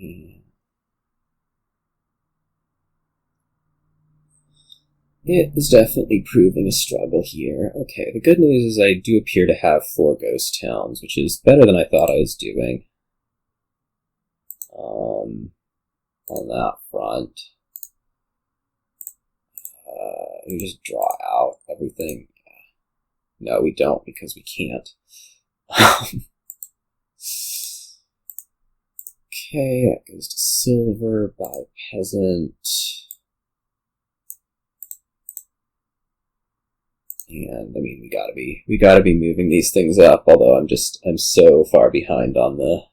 Speaker 1: Yeah. It is definitely proving a struggle here. Okay, the good news is I do appear to have 4 ghost towns, which is better than I thought I was doing. On that front. We just draw out everything. No, we don't, because we can't. Okay, that goes to silver by Peasant. And I mean, we gotta be moving these things up. Although I'm so far behind on the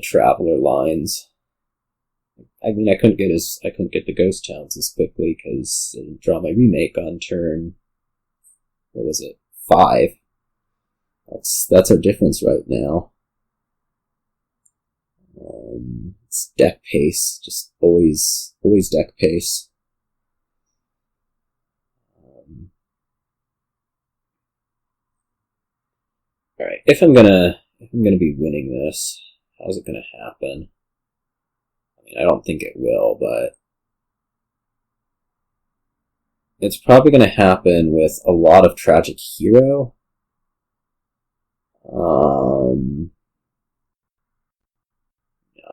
Speaker 1: traveler lines. I mean, I couldn't get the ghost towns as quickly because I didn't draw my remake on turn. What was it? 5. That's our difference right now. It's deck pace, just always deck pace. All right, if I'm gonna be winning this, how's it gonna happen? I mean, I don't think it will, but it's probably gonna happen with a lot of Tragic Hero. No,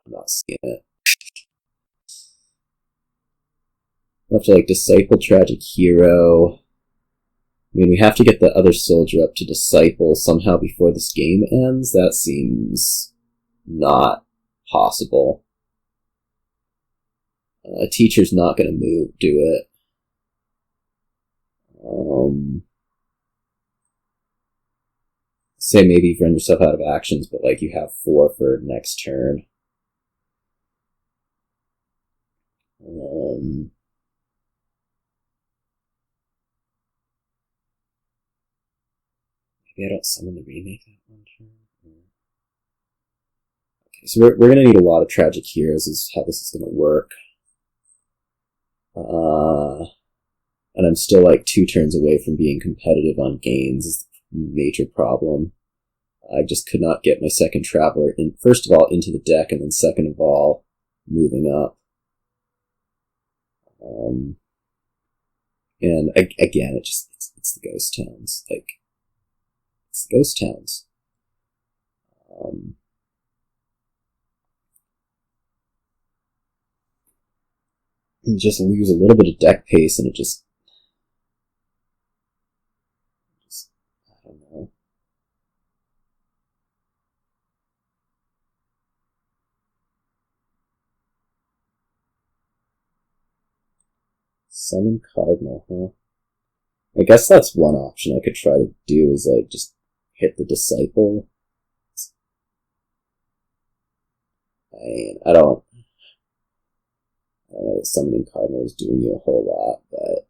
Speaker 1: I'm not seeing it. I'll have to Disciple Tragic Hero. I mean, we have to get the other soldier up to Disciple somehow before this game ends. That seems not possible. A teacher's not going to do it. Say maybe you've run yourself out of actions, but you have 4 for next turn. Maybe I don't summon the remake that one turn. Okay, so we're going to need a lot of Tragic Heroes is how this is going to work. And I'm still 2 turns away from being competitive on gains is the major problem. I just could not get my second Traveler, first of all, into the deck, and then second of all, moving up. And again, it's the ghost towns. It's the ghost towns. You just lose a little bit of deck pace, and it just I don't know. Summon Cardinal, huh? I guess that's one option I could try to do is just hit the Disciple. I don't know that summoning Cardinal is doing you a whole lot, but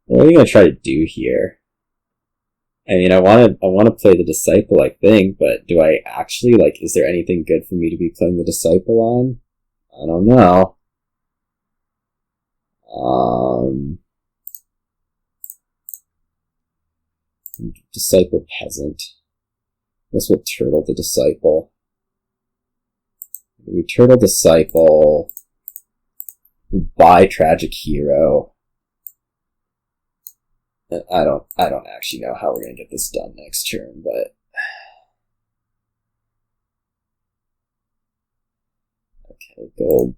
Speaker 1: what are you gonna try to do here? I mean, I want to play the Disciple, I think, but do I actually is there anything good for me to be playing the Disciple on? I don't know. Disciple Peasant. I guess we'll turtle the Disciple. We turtle Disciple. We'll buy Tragic Hero. I don't actually know how we're gonna get this done next turn, but okay,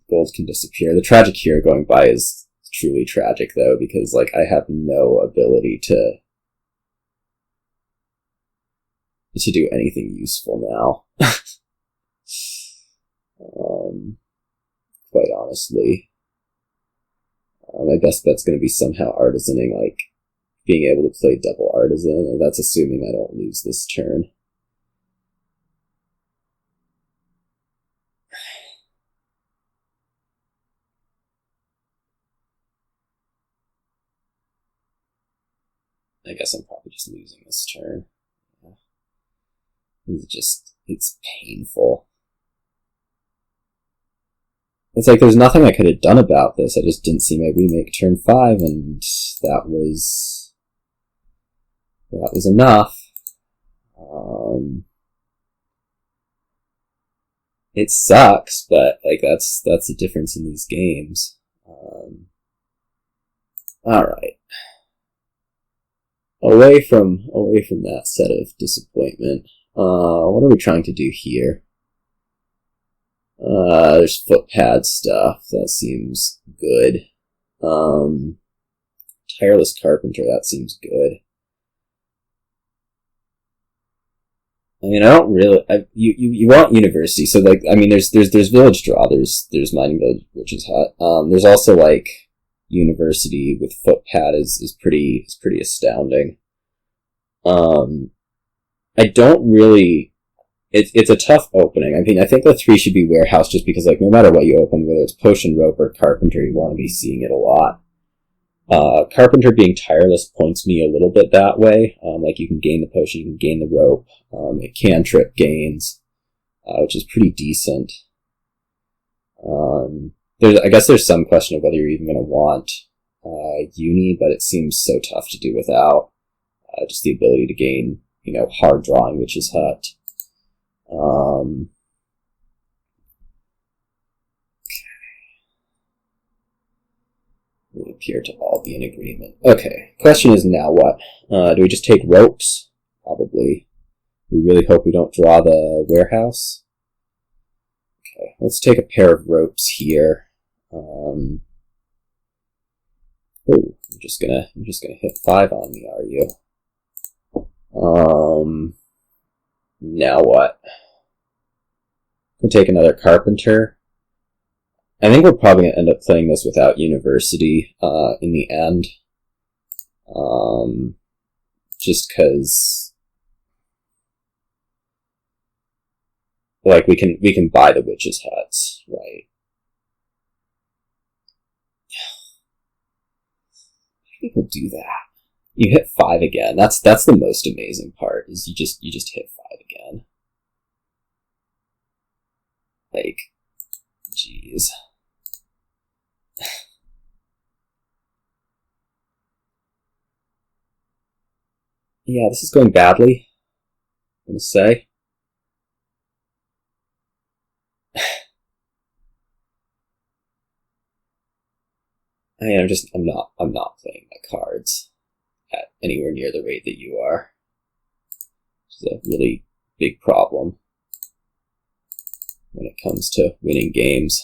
Speaker 1: gold can disappear. The Tragic Hero going by is truly tragic though, because I have no ability to do anything useful now. Quite honestly, my best bet's going to be somehow artisaning, being able to play double Artisan, and that's assuming I don't lose this turn. I guess I'm probably just losing this turn. it's painful. It's like there's nothing I could have done about this. I just didn't see my remake turn 5, and that was enough. It sucks, but like that's the difference in these games. All right. Away from that set of disappointment. What are we trying to do here? There's Footpad stuff. That seems good. Tireless Carpenter. That seems good. I mean, I don't really. You want University, so like, I mean, there's Village Draw. There's Mining Village, which is hot. There's also like University with Footpad is pretty astounding. I don't really. It's a tough opening. I mean, I think the 3 should be Warehouse, just because like no matter what you open, whether it's Potion, Rope, or Carpenter, you want to be seeing it a lot. Carpenter being Tireless points me a little bit that way. Like you can gain the Potion, you can gain the Rope. It cantrip gains, which is pretty decent. I guess there's some question of whether you're even going to want Uni, but it seems so tough to do without. Just the ability to gain, hard drawing, which is Hut. We appear to all be in agreement. Okay, question is now what? Do we just take ropes? Probably. We really hope we don't draw the Warehouse. Okay, let's take a pair of ropes here. Oh, you're just gonna hit 5 on me, are you? Now what? We'll take another Carpenter. I think we're probably going to end up playing this without University in the end. Just because, like, we can buy the Witches' Huts, right? People do that. You hit 5 again. That's the most amazing part, is you just hit 5 again. Like, jeez. Yeah, this is going badly, I'm gonna say. I mean, I'm not playing my cards at anywhere near the rate that you are. Which is a really big problem when it comes to winning games.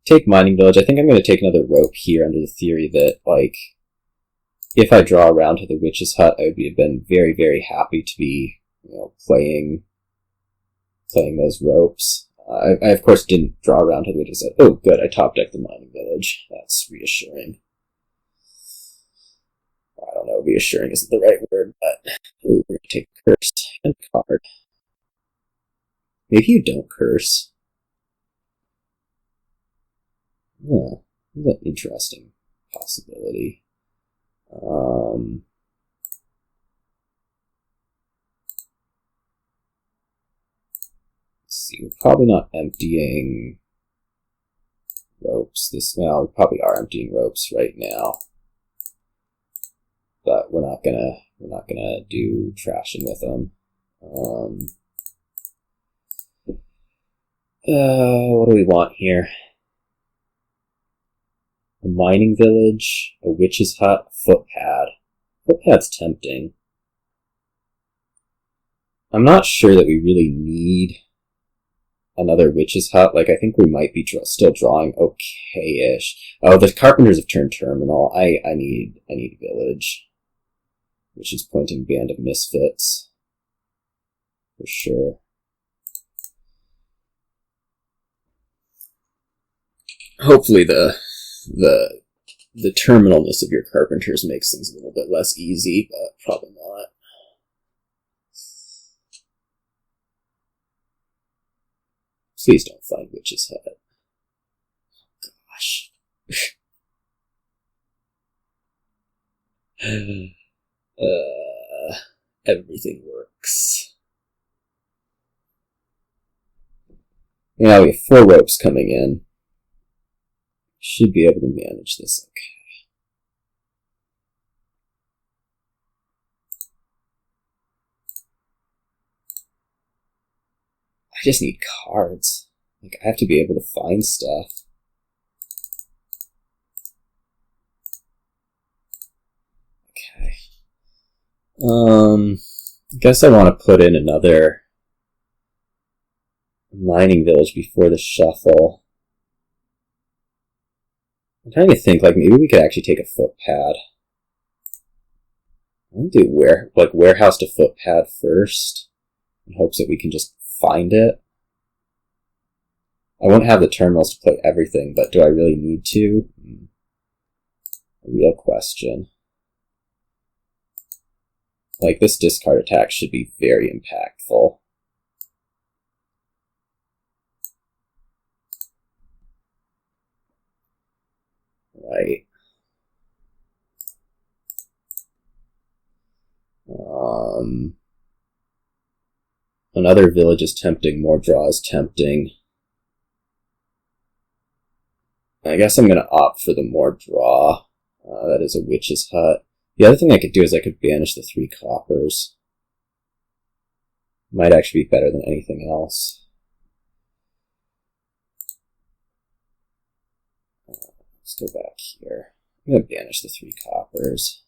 Speaker 1: Take Mining Village. I think I'm going to take another Rope here under the theory that, like, if I draw around to the Witch's Hut, I would have been very, very happy to be, playing those ropes. I of course didn't draw around to the Witch's Hut. Oh, good, I top decked the Mining Village. That's reassuring. I don't know, reassuring isn't the right word, but ooh, we're gonna take Curse and card. Maybe you don't curse. Oh, that's an interesting possibility. Let's see, we're probably not emptying ropes well, we probably are emptying ropes right now. But we're not gonna do trashing with them. What do we want here? A Mining Village, a Witch's Hut, Footpad. Footpad's tempting. I'm not sure that we really need another Witch's Hut. Like, I think we might be still drawing okay-ish. Oh, the Carpenters have turned Terminal. I need Village. Which is pointing Band of Misfits. For sure. Hopefully the terminalness of your Carpenters makes things a little bit less easy, but probably not. Please don't find Witch's Hut. Gosh. everything works. Yeah, we have 4 ropes coming in. Should be able to manage this okay. I just need cards. Like, I have to be able to find stuff. Okay. I guess I want to put in another mining village before the shuffle. I'm trying to think, like, maybe we could actually take a footpad. I'm gonna do warehouse to footpad first, in hopes that we can just find it. I won't have the terminals to play everything, but do I really need to? A real question. Like, this discard attack should be very impactful. Right. Another village is tempting, more draw is tempting. I guess I'm going to opt for the more draw. That is a witch's hut. The other thing I could do is I could banish the 3 coppers. Might actually be better than anything else. Let's go back here. I'm going to banish the 3 coppers.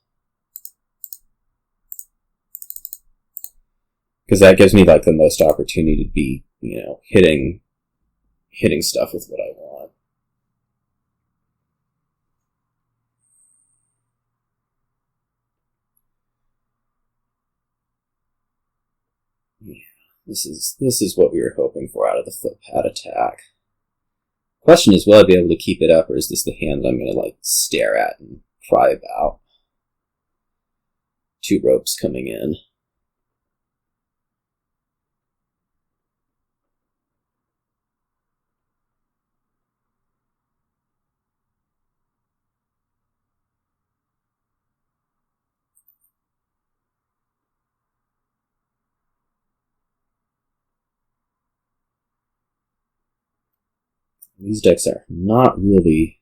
Speaker 1: Because that gives me, like, the most opportunity to be, you know, hitting stuff with what I want. Yeah, this is what we were hoping for out of the footpad attack. Question is, will I be able to keep it up, or is this the hand that I'm going to, like, stare at and cry about? 2 ropes coming in. These decks are not really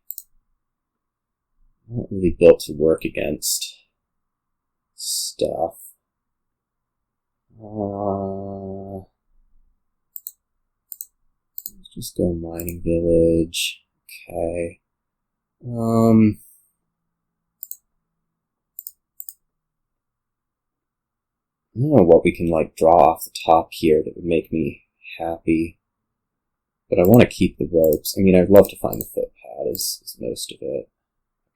Speaker 1: built to work against stuff. Let's just go mining village. Okay. I don't know what we can, like, draw off the top here that would make me happy. But I want to keep the ropes. I mean, I'd love to find the footpad is most of it.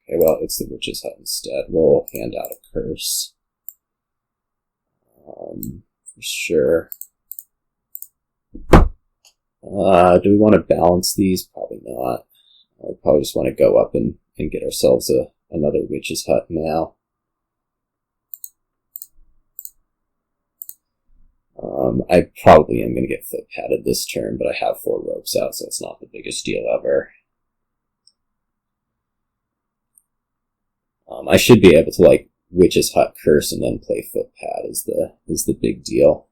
Speaker 1: Okay, well, it's the witch's hut instead. We'll hand out a curse. For sure. Do we want to balance these? Probably not. We probably just want to go up and get ourselves another witch's hut now. I probably am going to get footpadded this turn, but I have 4 ropes out, so it's not the biggest deal ever. I should be able to, like, Witch's Hut Curse and then play Footpad is the big deal.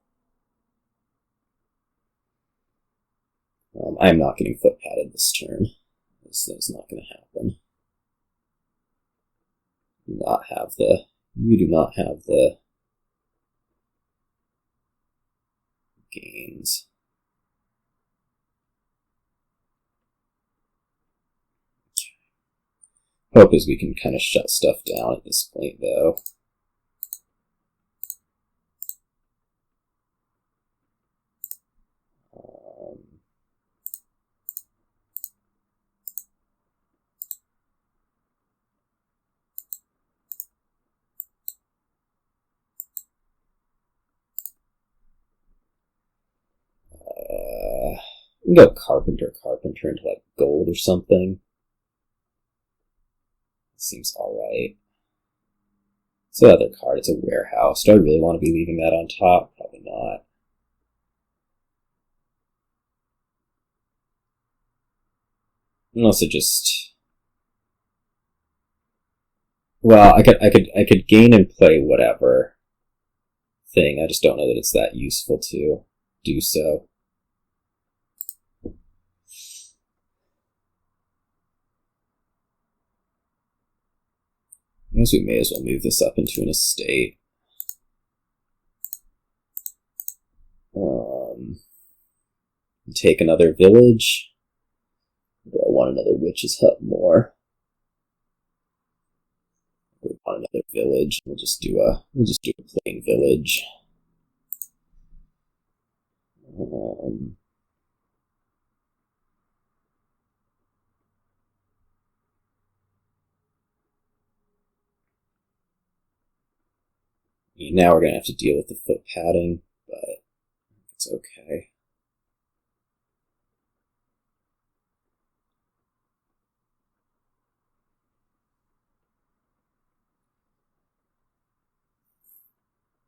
Speaker 1: I am not getting Footpadded this turn. This is not going to happen. You do not have the gains. Hope is we can kind of shut stuff down at this point, though. We can go Carpenter into, like, gold or something. Seems alright. It's the other card. It's a warehouse. Do I really want to be leaving that on top? Probably not. Unless it just... Well, I could gain and play whatever thing. I just don't know that it's that useful to do so. I guess we may as well move this up into an estate. Take another village. Do I want another witch's hut more? We want another village. We'll just do a plain village. Now we're gonna have to deal with the foot padding, but it's okay.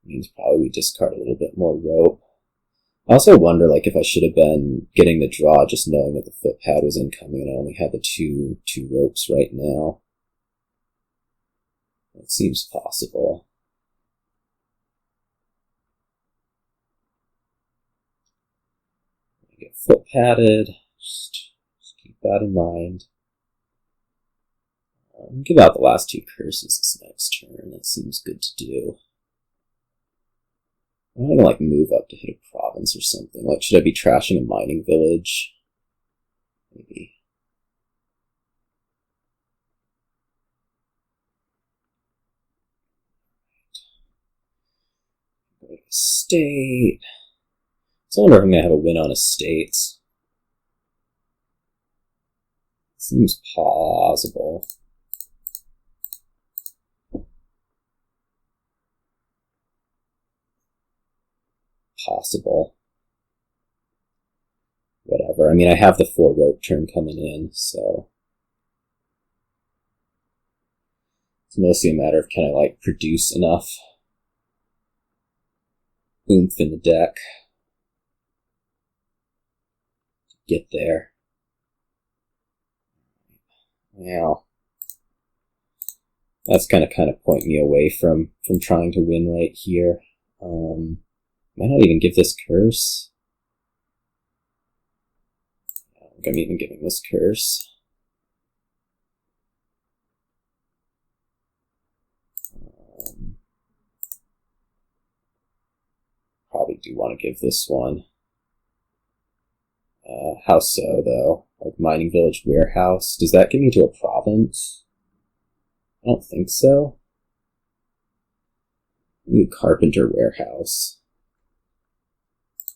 Speaker 1: Means probably we discard a little bit more rope. I also wonder, like, if I should have been getting the draw just knowing that the footpad was incoming and I only had the two ropes right now. It seems possible. Get foot padded. Just keep that in mind. Give out the last 2 curses this next turn. That seems good to do. I'm gonna like move up to hit a province or something. Like, should I be trashing a mining village? Maybe. Go to estate. So I wonder if I'm gonna have a win on estates. Seems possible. Whatever. I mean, I have the 4 rope turn coming in, so it's mostly a matter of can I like produce enough oomph in the deck to get there. Well, that's gonna kind of point me away from trying to win right here. Might not even give this curse. I don't think I'm even giving this curse. Probably do want to give this one. How so, though? Like Mining Village Warehouse. Does that get me to a province? I don't think so. Maybe Carpenter Warehouse.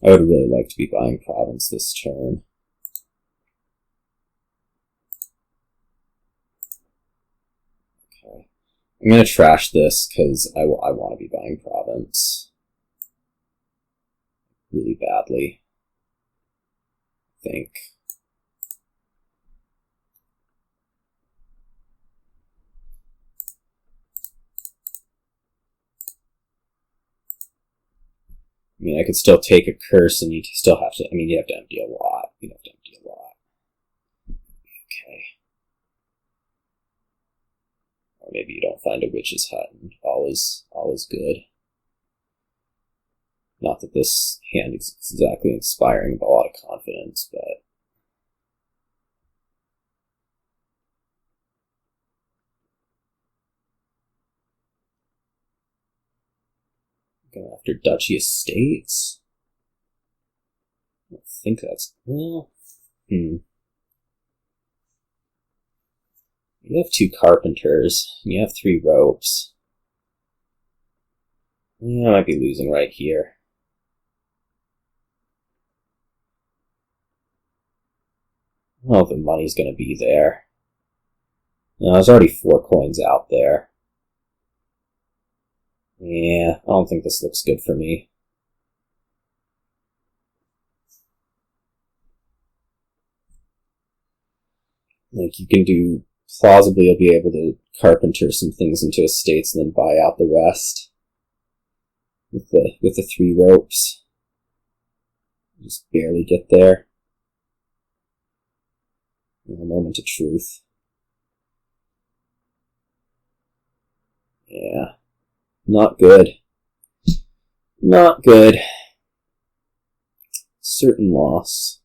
Speaker 1: I would really like to be buying province this turn. Okay. I'm going to trash this because I want to be buying province. Really badly. I think. I mean, I could still take a curse and you still have to, I mean, you have to empty a lot. You have to empty a lot. Okay. Or maybe you don't find a witch's hut and all is good. Not that this hand is exactly inspiring with a lot of confidence, but going after Duchy Estates? I don't think that's... well... You have 2 Carpenters, and you have 3 ropes. Yeah, I might be losing right here. I don't know if the money's going to be there. No, there's already 4 coins out there. Yeah, I don't think this looks good for me. Like, you can do... plausibly you'll be able to carpenter some things into estates and then buy out the rest. With the 3 ropes. Just barely get there. A moment of truth. Yeah. Not good. Not good. Certain loss.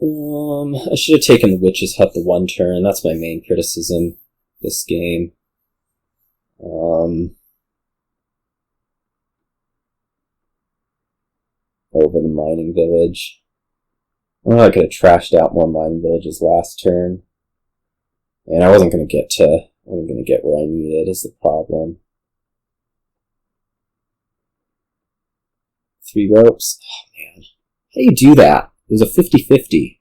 Speaker 1: I should have taken the Witch's Hut the one turn. That's my main criticism this game. Over the mining village. I could have trashed out more mining villages last turn. And I wasn't going to get where I needed is the problem. 3 ropes? Oh man. How do you do that? It was a 50-50.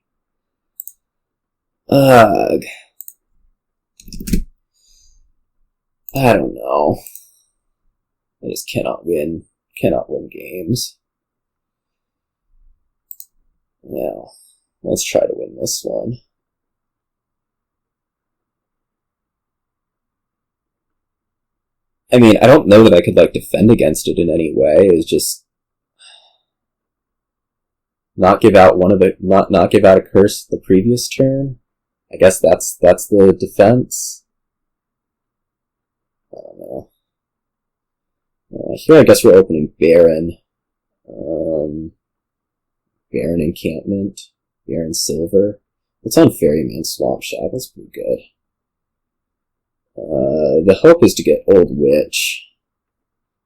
Speaker 1: Ugh. I don't know. I just cannot win games. Well, let's try to win this one. I mean, I don't know that I could, like, defend against it in any way. It was just not give out not give out a curse the previous turn. I guess that's the defense. I don't know. Here I guess we're opening Baron. Baron Encampment. Baron Silver. It's on Ferryman Swamp Shack. That's pretty good. The hope is to get Old Witch.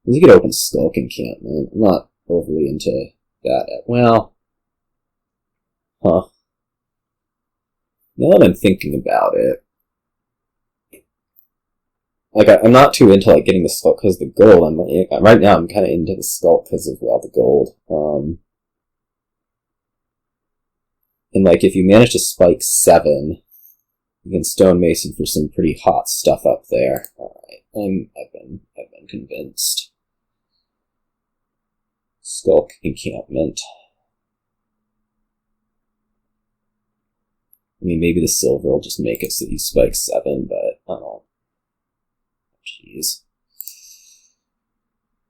Speaker 1: You could open Skulk Encampment. I'm not overly into that. Well, huh. Now that I'm thinking about it, like I'm not too into like getting the Skulk because of the gold. Right now I'm kind of into the Skulk because of the gold. And like if you manage to spike 7. You can stonemason for some pretty hot stuff up there. Alright, I've been convinced. Skulk Encampment. I mean, maybe the silver will just make it so you spike 7, but I don't know. Jeez.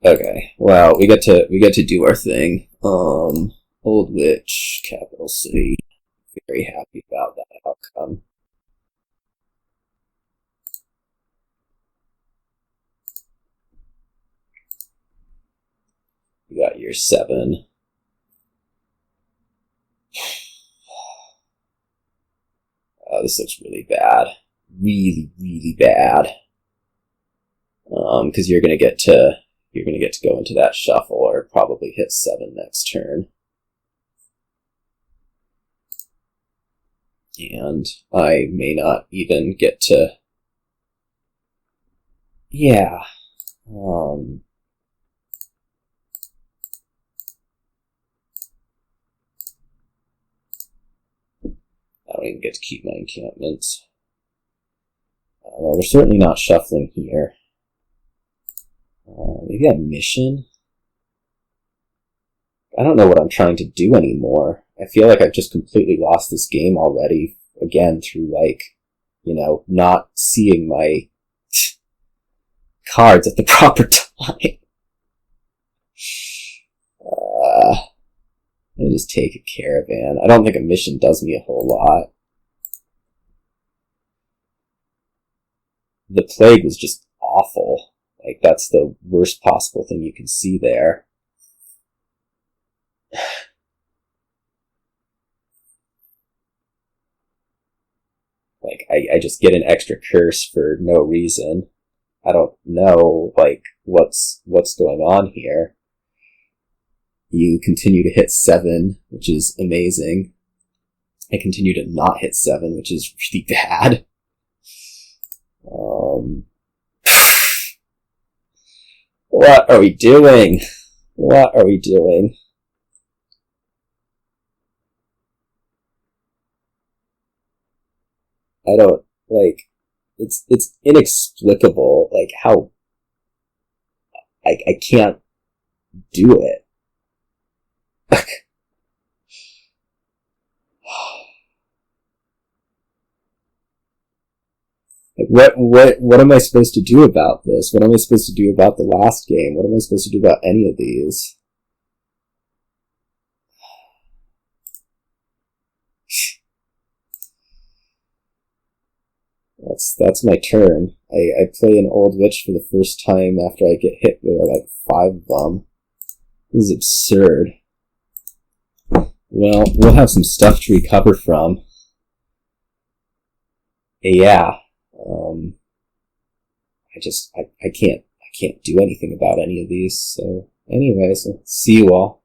Speaker 1: Okay, well, we get to do our thing. Old Witch, capital city. Very happy about that outcome. You got your 7. Oh, this looks really bad. Really, really bad. Because you're gonna get to go into that shuffle or probably hit 7 next turn. And I may not even get to... Yeah. I don't even get to keep my encampments. Well, we're certainly not shuffling here. Maybe a mission? I don't know what I'm trying to do anymore. I feel like I've just completely lost this game already. Again, through, like, you know, not seeing my cards at the proper time. I'll just take a Caravan. I don't think a mission does me a whole lot. The Plague was just awful. Like, that's the worst possible thing you can see there. Like, I just get an extra curse for no reason. I don't know, like, what's going on here. You continue to hit 7, which is amazing. I continue to not hit 7, which is really bad. What are we doing? What are we doing? I don't, like, it's inexplicable, like, how I can't do it. Like, what am I supposed to do about this? What am I supposed to do about the last game? What am I supposed to do about any of these? that's my turn. I play an Old Witch for the first time after I get hit with like 5 of them. This is absurd. Well, we'll have some stuff to recover from. Yeah. I can't do anything about any of these. So anyways, I'll see you all.